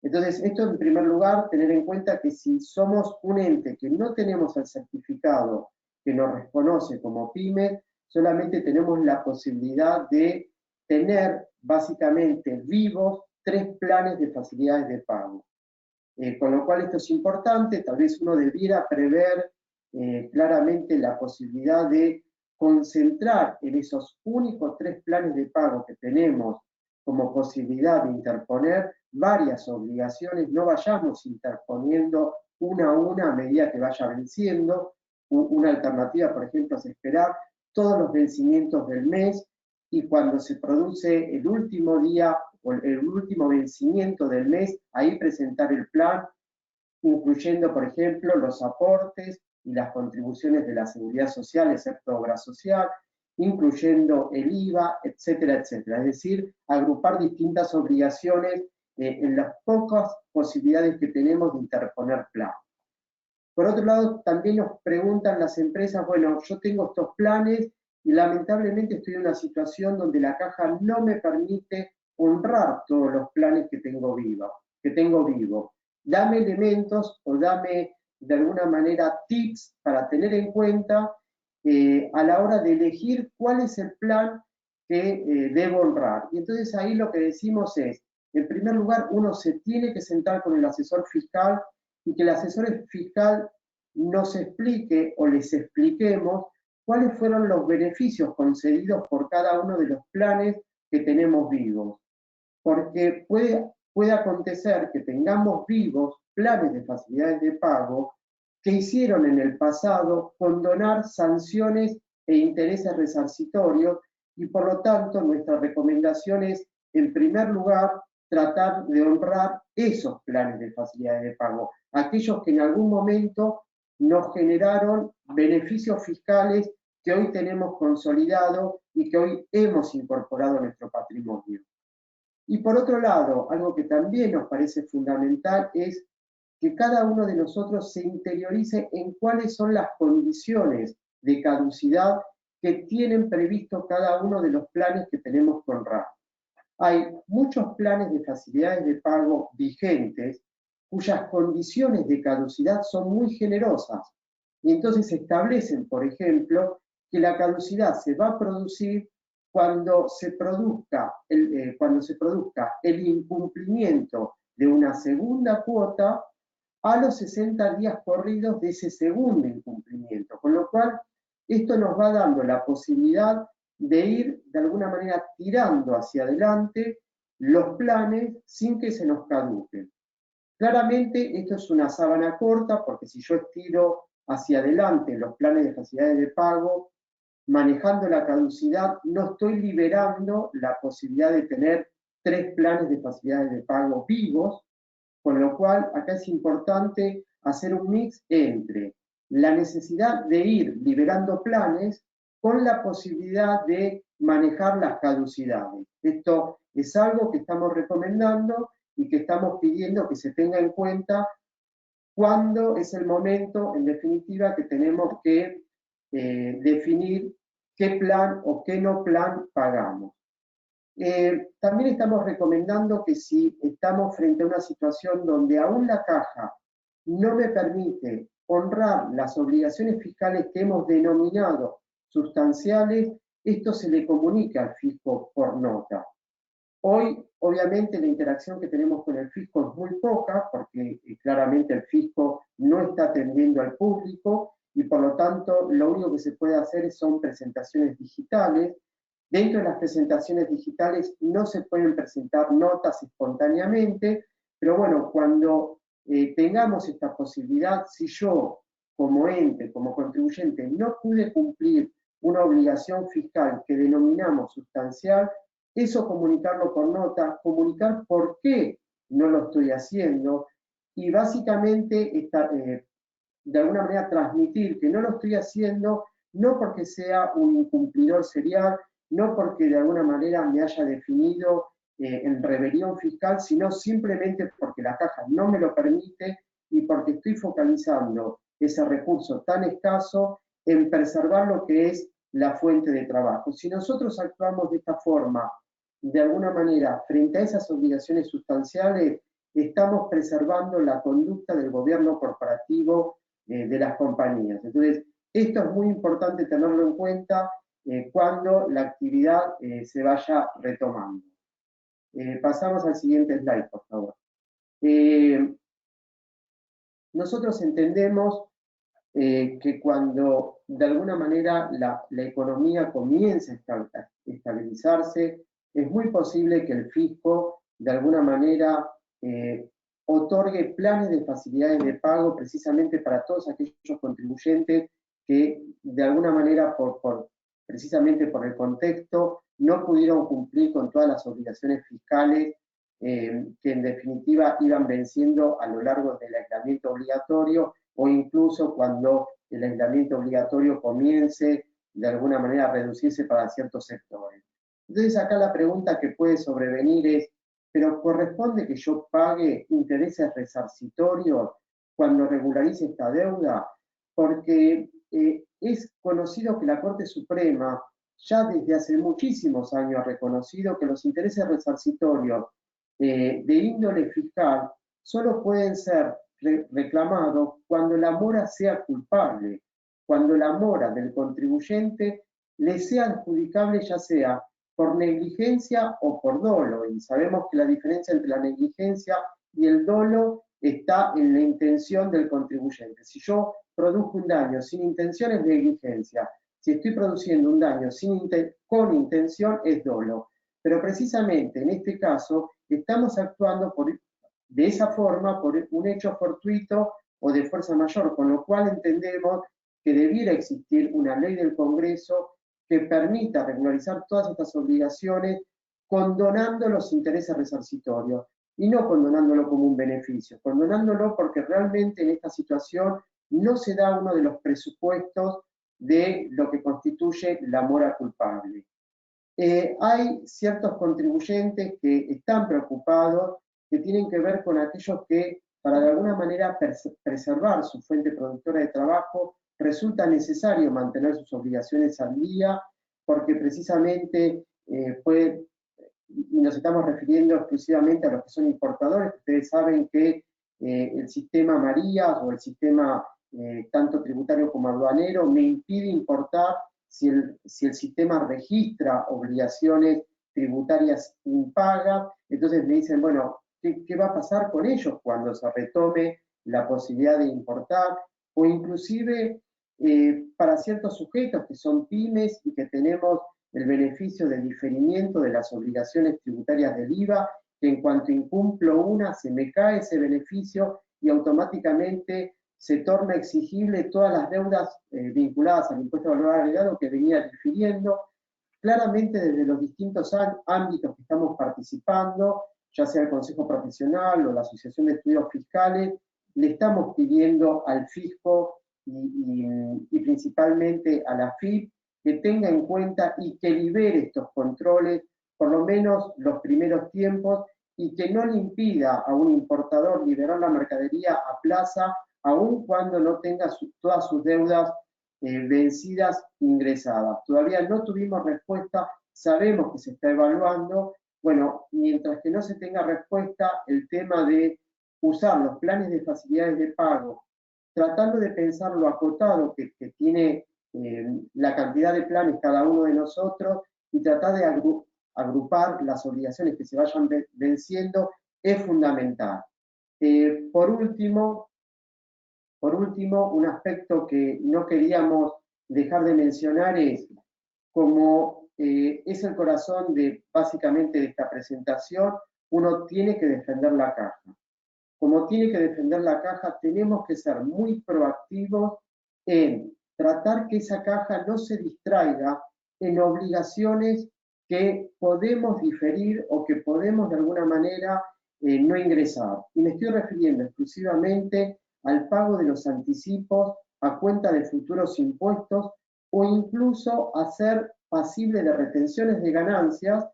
Entonces, esto en primer lugar, tener en cuenta que si somos un ente que no tenemos el certificado que nos reconoce como pyme, solamente tenemos la posibilidad de tener básicamente vivos 3 planes de facilidades de pago. Con lo cual esto es importante, tal vez uno debiera prever claramente la posibilidad de concentrar en esos únicos 3 planes de pago que tenemos como posibilidad de interponer varias obligaciones, no vayamos interponiendo una a una a medida que vaya venciendo. Una alternativa, por ejemplo, es esperar todos los vencimientos del mes y cuando se produce el último día o el último vencimiento del mes, ahí presentar el plan, incluyendo, por ejemplo, los aportes y las contribuciones de la seguridad social, excepto obra social, incluyendo el IVA, etcétera, etcétera. Es decir, agrupar distintas obligaciones en las pocas posibilidades que tenemos de interponer plan. Por otro lado, también nos preguntan las empresas, bueno, yo tengo estos planes y lamentablemente estoy en una situación donde la caja no me permite honrar todos los planes que tengo vivo. Dame elementos o dame de alguna manera tips para tener en cuenta a la hora de elegir cuál es el plan que debo honrar. Y entonces ahí lo que decimos es, en primer lugar, uno se tiene que sentar con el asesor fiscal y que el asesor fiscal nos explique o les expliquemos cuáles fueron los beneficios concedidos por cada uno de los planes que tenemos vivos. Porque puede acontecer que tengamos vivos planes de facilidades de pago que hicieron en el pasado condonar sanciones e intereses resarcitorios, y por lo tanto nuestra recomendación es, en primer lugar, tratar de honrar esos planes de facilidades de pago, aquellos que en algún momento nos generaron beneficios fiscales que hoy tenemos consolidado y que hoy hemos incorporado a nuestro patrimonio. Y por otro lado, algo que también nos parece fundamental es que cada uno de nosotros se interiorice en cuáles son las condiciones de caducidad que tienen previsto cada uno de los planes que tenemos que honrar. Hay muchos planes de facilidades de pago vigentes cuyas condiciones de caducidad son muy generosas y entonces establecen, por ejemplo, que la caducidad se va a producir cuando se produzca el incumplimiento de una segunda cuota a los 60 días corridos de ese segundo incumplimiento, con lo cual esto nos va dando la posibilidad de ir de alguna manera tirando hacia adelante los planes sin que se nos caduquen. Claramente esto es una sábana corta, porque si yo estiro hacia adelante los planes de facilidades de pago, manejando la caducidad, no estoy liberando la posibilidad de tener 3 planes de facilidades de pago vivos, con lo cual acá es importante hacer un mix entre la necesidad de ir liberando planes con la posibilidad de manejar las caducidades. Esto es algo que estamos recomendando y que estamos pidiendo que se tenga en cuenta cuando es el momento, en definitiva, que tenemos que definir qué plan o qué no plan pagamos. También estamos recomendando que si estamos frente a una situación donde aún la caja no me permite honrar las obligaciones fiscales que hemos denominado sustanciales, esto se le comunica al fisco por nota. Hoy, obviamente, la interacción que tenemos con el fisco es muy poca, porque claramente el fisco no está atendiendo al público y por lo tanto lo único que se puede hacer son presentaciones digitales. Dentro de las presentaciones digitales no se pueden presentar notas espontáneamente, pero bueno, cuando tengamos esta posibilidad, si yo como ente, como contribuyente, no pude cumplir una obligación fiscal que denominamos sustancial, eso comunicarlo por nota, comunicar por qué no lo estoy haciendo y básicamente de alguna manera transmitir que no lo estoy haciendo no porque sea un incumplidor serial, no porque de alguna manera me haya definido en rebelión fiscal, sino simplemente porque la caja no me lo permite y porque estoy focalizando ese recurso tan escaso en preservar lo que es la fuente de trabajo. Si nosotros actuamos de esta forma, de alguna manera, frente a esas obligaciones sustanciales, estamos preservando la conducta del gobierno corporativo de las compañías. Entonces, esto es muy importante tenerlo en cuenta cuando la actividad se vaya retomando. Pasamos al siguiente slide, por favor. Nosotros entendemos que cuando de alguna manera la economía comienza a estabilizarse, es muy posible que el fisco de alguna manera otorgue planes de facilidades de pago precisamente para todos aquellos contribuyentes que de alguna manera, precisamente por el contexto, no pudieron cumplir con todas las obligaciones fiscales que en definitiva iban venciendo a lo largo del aislamiento obligatorio o incluso cuando el aislamiento obligatorio comience de alguna manera a reducirse para ciertos sectores. Entonces acá la pregunta que puede sobrevenir es, ¿pero corresponde que yo pague intereses resarcitorios cuando regularice esta deuda? Porque es conocido que la Corte Suprema ya desde hace muchísimos años ha reconocido que los intereses resarcitorios de índole fiscal solo pueden ser reclamados cuando la mora sea culpable, cuando la mora del contribuyente le sea adjudicable ya sea por negligencia o por dolo, y sabemos que la diferencia entre la negligencia y el dolo está en la intención del contribuyente. Si yo produjo un daño sin intención es negligencia, si estoy produciendo un daño con intención es dolo, pero precisamente en este caso estamos actuando de esa forma por un hecho fortuito o de fuerza mayor, con lo cual entendemos que debiera existir una ley del Congreso que permita regularizar todas estas obligaciones condonando los intereses resarcitorios y no condonándolo como un beneficio, condonándolo porque realmente en esta situación no se da uno de los presupuestos de lo que constituye la mora culpable. Hay ciertos contribuyentes que están preocupados, que tienen que ver con aquellos que, para de alguna manera preservar su fuente productora de trabajo, resulta necesario mantener sus obligaciones al día, porque precisamente y nos estamos refiriendo exclusivamente a los que son importadores. Ustedes saben que el sistema Marías o el sistema tanto tributario como aduanero me impide importar si el sistema registra obligaciones tributarias impagas. Entonces me dicen, bueno, ¿qué va a pasar con ellos cuando se retome la posibilidad de importar? O inclusive para ciertos sujetos que son pymes y que tenemos el beneficio del diferimiento de las obligaciones tributarias del IVA, que en cuanto incumplo una, se me cae ese beneficio y automáticamente se torna exigible todas las deudas vinculadas al impuesto de valor agregado que venía difiriendo. Claramente desde los distintos ámbitos que estamos participando, ya sea el Consejo Profesional o la Asociación de Estudios Fiscales, le estamos pidiendo al fisco y principalmente a la AFIP que tenga en cuenta y que libere estos controles, por lo menos los primeros tiempos, y que no le impida a un importador liberar la mercadería a plaza, aun cuando no tenga todas sus deudas vencidas ingresadas. Todavía no tuvimos respuesta, sabemos que se está evaluando. Bueno, mientras que no se tenga respuesta, el tema de usar los planes de facilidades de pago, tratando de pensar lo acotado que tiene la cantidad de planes cada uno de nosotros y tratar de agrupar las obligaciones que se vayan venciendo, es fundamental. Por último, un aspecto que no queríamos dejar de mencionar es, como es el corazón básicamente de esta presentación, uno tiene que defender la caja. Como tiene que defender la caja, tenemos que ser muy proactivos en tratar que esa caja no se distraiga en obligaciones que podemos diferir o que podemos de alguna manera no ingresar. Y me estoy refiriendo exclusivamente al pago de los anticipos a cuenta de futuros impuestos o incluso hacer pasible de retenciones de ganancias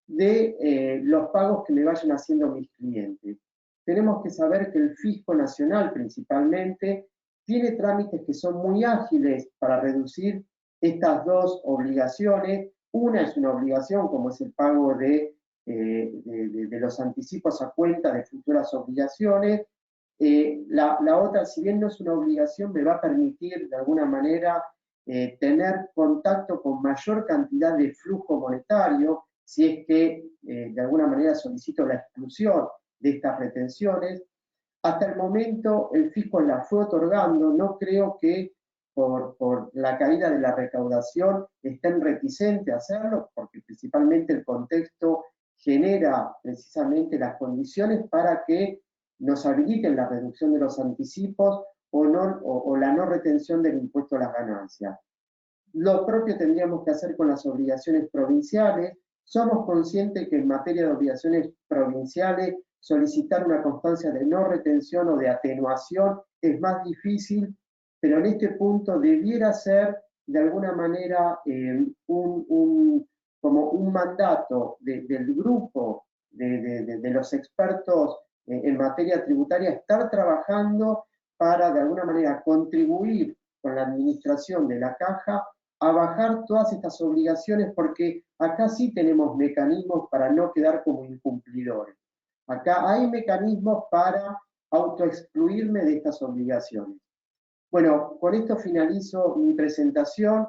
de los pagos que me vayan haciendo mis clientes. Tenemos que saber que el Fisco Nacional principalmente tiene trámites que son muy ágiles para reducir estas dos obligaciones. Una es una obligación, como es el pago de los anticipos a cuenta de futuras obligaciones. La otra, si bien no es una obligación, me va a permitir de alguna manera tener contacto con mayor cantidad de flujo monetario, si es que de alguna manera solicito la exclusión de estas retenciones. Hasta el momento el fisco la fue otorgando, no creo que por la caída de la recaudación estén reticentes a hacerlo, porque principalmente el contexto genera precisamente las condiciones para que nos habiliten la reducción de los anticipos o la no retención del impuesto a las ganancias. Lo propio tendríamos que hacer con las obligaciones provinciales. Somos conscientes que en materia de obligaciones provinciales solicitar una constancia de no retención o de atenuación es más difícil, pero en este punto debiera ser de alguna manera como un mandato del grupo de los expertos en materia tributaria, estar trabajando para de alguna manera contribuir con la administración de la caja a bajar todas estas obligaciones, porque acá sí tenemos mecanismos para no quedar como incumplidores. Acá hay mecanismos para autoexcluirme de estas obligaciones. Bueno, con esto finalizo mi presentación.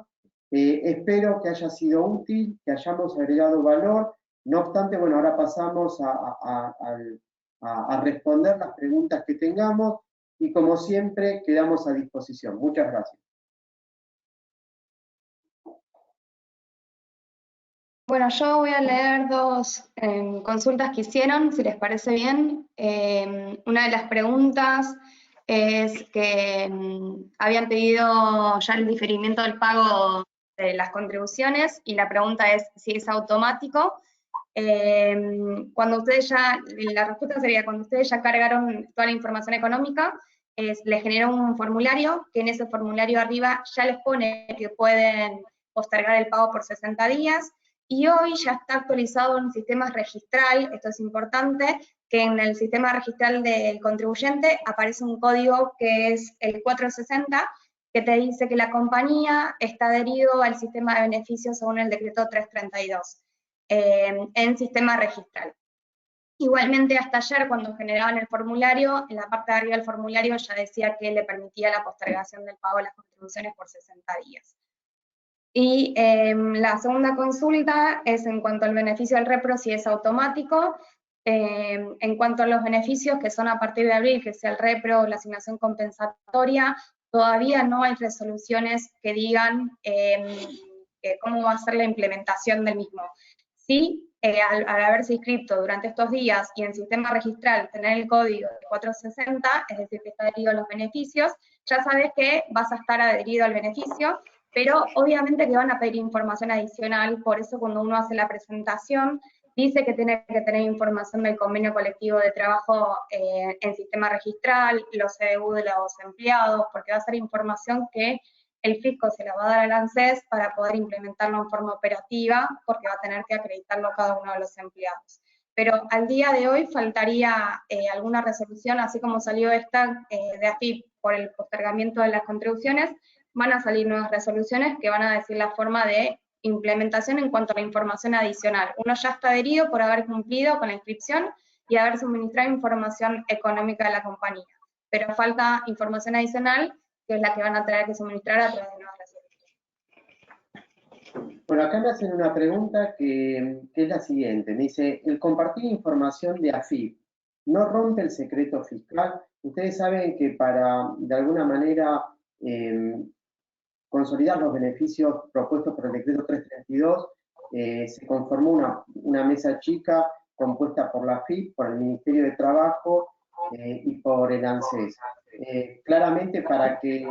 Espero que haya sido útil, que hayamos agregado valor. No obstante, bueno, ahora pasamos a responder las preguntas que tengamos y como siempre quedamos a disposición. Muchas gracias. Bueno, yo voy a leer dos consultas que hicieron, si les parece bien. Una de las preguntas es que habían pedido ya el diferimiento del pago de las contribuciones y la pregunta es si es automático. Cuando ustedes la respuesta sería cuando ustedes ya cargaron toda la información económica, les genera un formulario, que en ese formulario arriba ya les pone que pueden postergar el pago por 60 días, y hoy ya está actualizado en sistemas registral, esto es importante, que en el sistema registral del contribuyente aparece un código que es el 460, que te dice que la compañía está adherido al sistema de beneficios según el decreto 332, en sistema registral. Igualmente, hasta ayer, cuando generaban el formulario, en la parte de arriba del formulario ya decía que le permitía la postergación del pago de las contribuciones por 60 días. Y la segunda consulta es en cuanto al beneficio del repro, si es automático. En cuanto a los beneficios que son a partir de abril, que sea el repro o la asignación compensatoria, todavía no hay resoluciones que digan cómo va a ser la implementación del mismo. Sí, al haberse inscrito durante estos días y en sistema registral tener el código de 460, es decir, que está adherido a los beneficios, ya sabes que vas a estar adherido al beneficio, pero obviamente que van a pedir información adicional, por eso cuando uno hace la presentación, dice que tiene que tener información del convenio colectivo de trabajo en sistema registral, los CBU de los empleados, porque va a ser información que el fisco se la va a dar al ANSES para poder implementarlo en forma operativa, porque va a tener que acreditarlo cada uno de los empleados. Pero al día de hoy faltaría alguna resolución, así como salió esta de AFIP por el postergamiento de las contribuciones, van a salir nuevas resoluciones que van a decir la forma de implementación en cuanto a la información adicional. Uno ya está adherido por haber cumplido con la inscripción y haber suministrado información económica de la compañía, pero falta información adicional, que es la que van a tener que suministrar a través de nuevas resoluciones. Bueno, acá me hacen una pregunta que es la siguiente. Me dice, el compartir información de AFIP, ¿no rompe el secreto fiscal? Ustedes saben que para, de alguna manera, consolidar los beneficios propuestos por el decreto 332, se conformó una mesa chica compuesta por la AFIP, por el Ministerio de Trabajo y por el ANSES. Claramente para que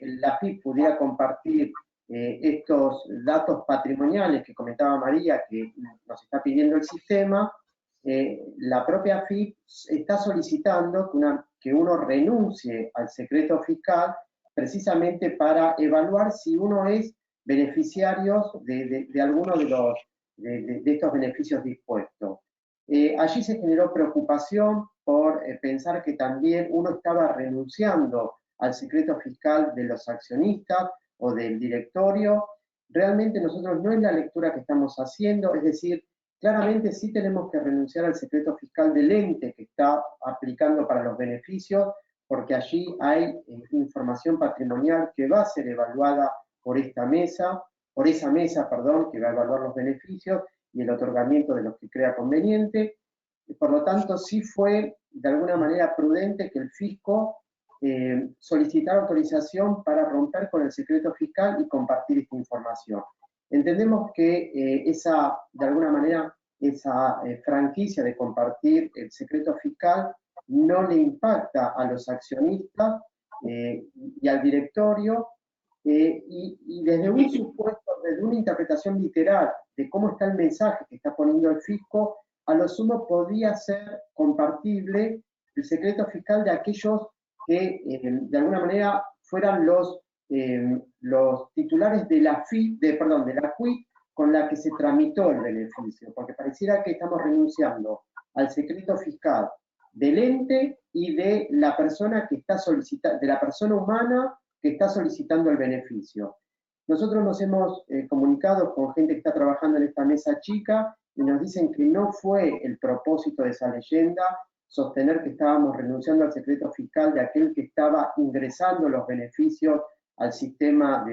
la AFIP pudiera compartir estos datos patrimoniales que comentaba María, que nos está pidiendo el sistema, la propia AFIP está solicitando que uno renuncie al secreto fiscal precisamente para evaluar si uno es beneficiario de alguno de estos beneficios dispuestos. Allí se generó preocupación por pensar que también uno estaba renunciando al secreto fiscal de los accionistas o del directorio. Realmente nosotros no es la lectura que estamos haciendo, es decir, claramente sí tenemos que renunciar al secreto fiscal del ente que está aplicando para los beneficios, porque allí hay información patrimonial que va a ser evaluada por esa mesa, que va a evaluar los beneficios y el otorgamiento de los que crea conveniente. Por lo tanto, sí fue de alguna manera prudente que el fisco solicitara autorización para romper con el secreto fiscal y compartir esta información. Entendemos que de alguna manera, esa franquicia de compartir el secreto fiscal no le impacta a los accionistas y al directorio, y desde un supuesto, desde una interpretación literal de cómo está el mensaje que está poniendo el fisco, a lo sumo podría ser compartible el secreto fiscal de aquellos que de alguna manera fueran los titulares de la CUIC con la que se tramitó el beneficio, porque pareciera que estamos renunciando al secreto fiscal del ente y de la persona que está solicitando, de la persona humana que está solicitando el beneficio. Nosotros nos hemos comunicado con gente que está trabajando en esta mesa chica y nos dicen que no fue el propósito de esa leyenda sostener que estábamos renunciando al secreto fiscal de aquel que estaba ingresando los beneficios al sistema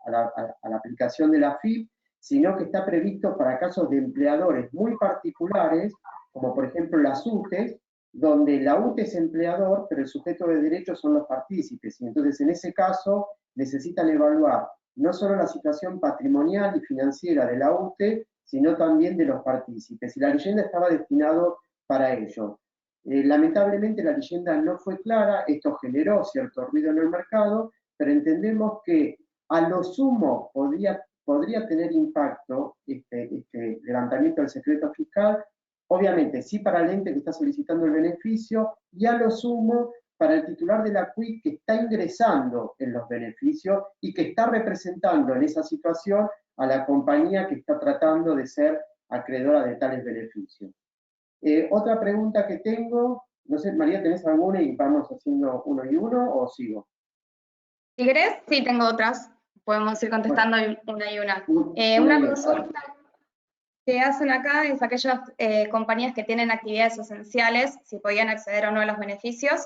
a la aplicación de la AFIP, sino que está previsto para casos de empleadores muy particulares, como por ejemplo las UTEs, donde la UTE es empleador, pero el sujeto de derecho son los partícipes, y entonces en ese caso necesitan evaluar no solo la situación patrimonial y financiera de la UTE, sino también de los partícipes, y la leyenda estaba destinado para ello. Lamentablemente la leyenda no fue clara, esto generó cierto ruido en el mercado, pero entendemos que a lo sumo podría tener impacto este levantamiento del secreto fiscal, obviamente sí para el ente que está solicitando el beneficio, y a lo sumo para el titular de la CUIC que está ingresando en los beneficios y que está representando en esa situación a la compañía que está tratando de ser acreedora de tales beneficios. Otra pregunta que tengo, no sé, María, ¿tenés alguna y vamos haciendo uno y uno o sigo? Si querés, sí tengo otras. Podemos ir contestando una y una. Una consulta que hacen acá es aquellas compañías que tienen actividades esenciales, si podían acceder o no a los beneficios.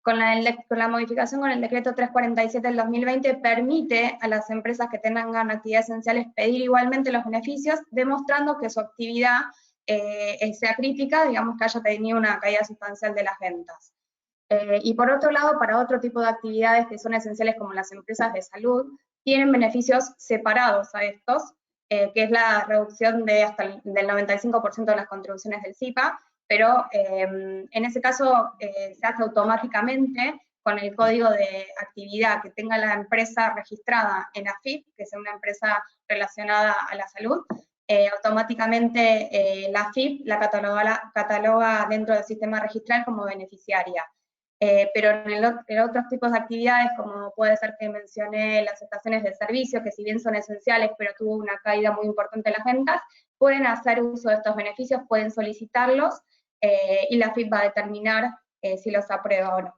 con la modificación con el decreto 347 del 2020 permite a las empresas que tengan actividades esenciales pedir igualmente los beneficios, demostrando que su actividad sea crítica, digamos que haya tenido una caída sustancial de las ventas. Y por otro lado, para otro tipo de actividades que son esenciales como las empresas de salud, tienen beneficios separados a estos, que es la reducción de hasta del 95% de las contribuciones del SIPA, pero en ese caso se hace automáticamente con el código de actividad que tenga la empresa registrada en AFIP, que sea una empresa relacionada a la salud. Automáticamente la AFIP la cataloga dentro del sistema registral como beneficiaria. Pero en otros tipos de actividades, como puede ser que mencioné las estaciones de servicio, que si bien son esenciales, pero tuvo una caída muy importante en las ventas, pueden hacer uso de estos beneficios, pueden solicitarlos, y la AFIP va a determinar si los aprueba o no.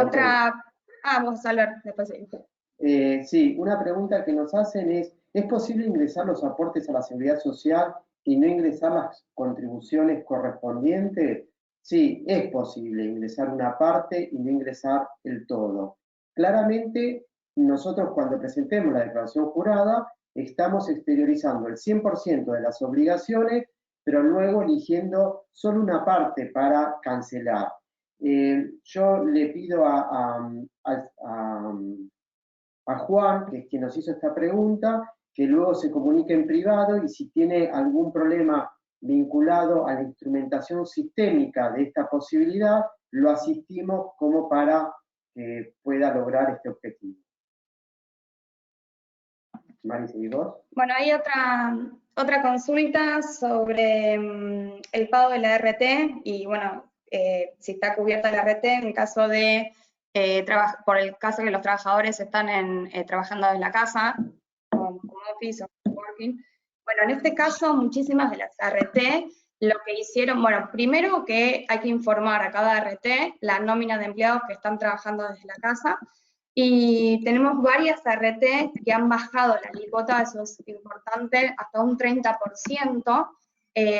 Otra... vamos a hablar después. Sí, una pregunta que nos hacen ¿es posible ingresar los aportes a la Seguridad Social y no ingresar las contribuciones correspondientes? Sí, es posible ingresar una parte y no ingresar el todo. Claramente, nosotros cuando presentemos la declaración jurada, estamos exteriorizando el 100% de las obligaciones, pero luego eligiendo solo una parte para cancelar. Yo le pido a Juan, que es quien nos hizo esta pregunta, que luego se comunique en privado y si tiene algún problema vinculado a la instrumentación sistémica de esta posibilidad, lo asistimos como para que pueda lograr este objetivo. Mari, ¿seguís vos? Bueno, hay otra consulta sobre el pago de la RT y bueno, si está cubierta la RT en caso de, por el caso que los trabajadores están trabajando desde la casa, como office o working. Bueno, en este caso, muchísimas de las RT lo que hicieron, bueno, primero que hay que informar a cada RT la nómina de empleados que están trabajando desde la casa, y tenemos varias RT que han bajado la alícuota, eso es importante, hasta un 30%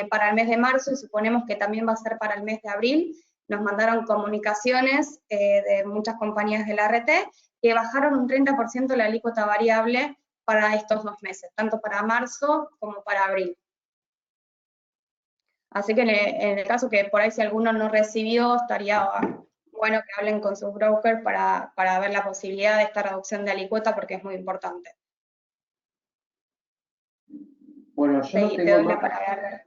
para el mes de marzo, y suponemos que también va a ser para el mes de abril. Nos mandaron comunicaciones de muchas compañías de la RT que bajaron un 30% la alícuota variable para estos 2 meses, tanto para marzo como para abril. Así que en el caso que por ahí si alguno no recibió, estaría bueno que hablen con sus brokers para ver la posibilidad de esta reducción de alícuota, porque es muy importante. Bueno, yo no tengo más...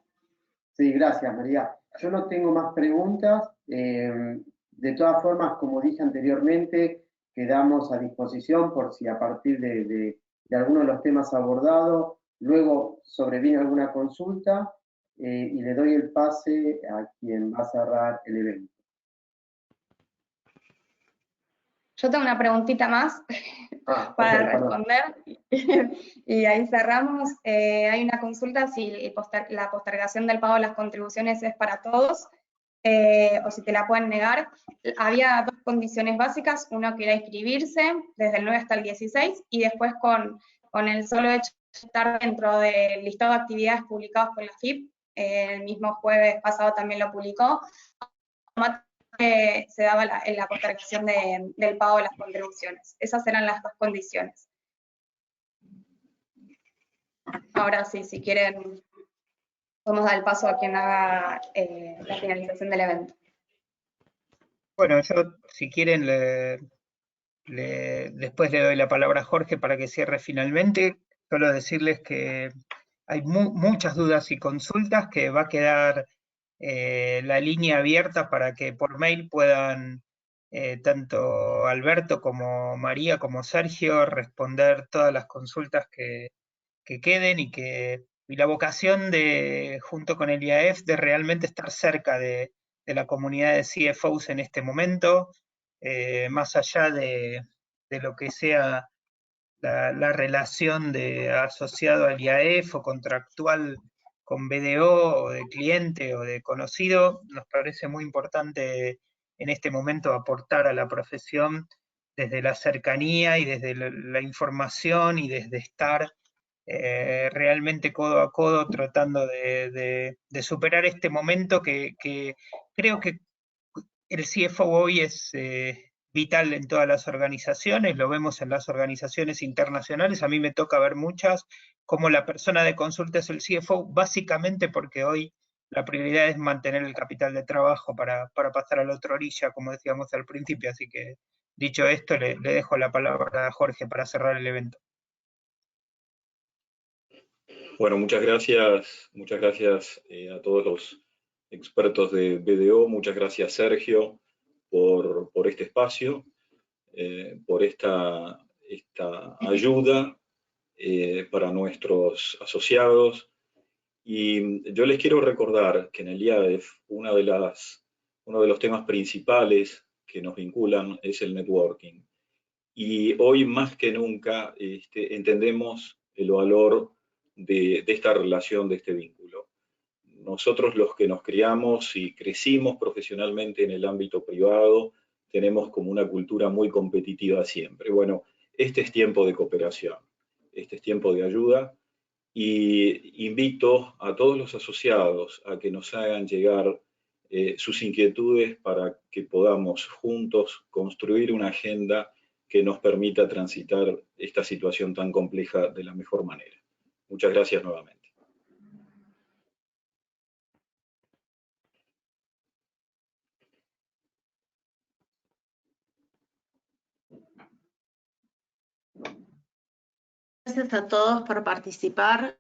Sí, gracias, María. Yo no tengo más preguntas. De todas formas, como dije anteriormente, quedamos a disposición por si a partir de alguno de los temas abordados, luego sobreviene alguna consulta, y le doy el pase a quien va a cerrar el evento. Yo tengo una preguntita más para responder, y ahí cerramos. Hay una consulta si la postergación del pago de las contribuciones es para todos, o si te la pueden negar. Había 2 condiciones básicas, uno que era inscribirse desde el 9 hasta el 16, y después con el solo hecho de estar dentro del listado de actividades publicados por la FIP, el mismo jueves pasado también lo publicó, se daba la postergación del pago de las contribuciones. Esas eran las 2 condiciones. Ahora sí, si quieren, podemos dar el paso a quien haga la finalización del evento. Bueno, yo, si quieren, después le doy la palabra a Jorge para que cierre finalmente. Solo decirles que hay muchas dudas y consultas, que va a quedar la línea abierta para que por mail puedan tanto Alberto como María como Sergio responder todas las consultas que queden, y la vocación junto con el IAF, de realmente estar cerca de la comunidad de CFOs en este momento, más allá de lo que sea la relación de asociado al IAF o contractual con BDO, o de cliente o de conocido. Nos parece muy importante en este momento aportar a la profesión desde la cercanía y desde la información, y desde estar realmente codo a codo tratando de superar este momento que creo que el CFO hoy es vital en todas las organizaciones, lo vemos en las organizaciones internacionales, a mí me toca ver muchas, como la persona de consulta es el CFO, básicamente porque hoy la prioridad es mantener el capital de trabajo para pasar a la otra orilla, como decíamos al principio, así que dicho esto, le dejo la palabra a Jorge para cerrar el evento. Bueno, muchas gracias a todos los expertos de BDO, muchas gracias Sergio por este espacio, por esta ayuda para nuestros asociados. Y yo les quiero recordar que en el IADEF uno de los temas principales que nos vinculan es el networking. Y hoy más que nunca entendemos el valor de esta relación, de este vínculo. Nosotros los que nos criamos y crecimos profesionalmente en el ámbito privado, tenemos como una cultura muy competitiva siempre. Bueno, este es tiempo de cooperación, este es tiempo de ayuda, y invito a todos los asociados a que nos hagan llegar sus inquietudes para que podamos juntos construir una agenda que nos permita transitar esta situación tan compleja de la mejor manera. Muchas gracias nuevamente. Gracias a todos por participar.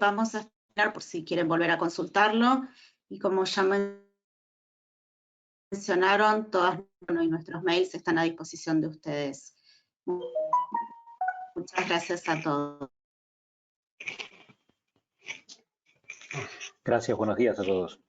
Vamos a esperar por si quieren volver a consultarlo. Y como ya mencionaron, nuestros mails están a disposición de ustedes. Muchas gracias a todos. Gracias, buenos días a todos.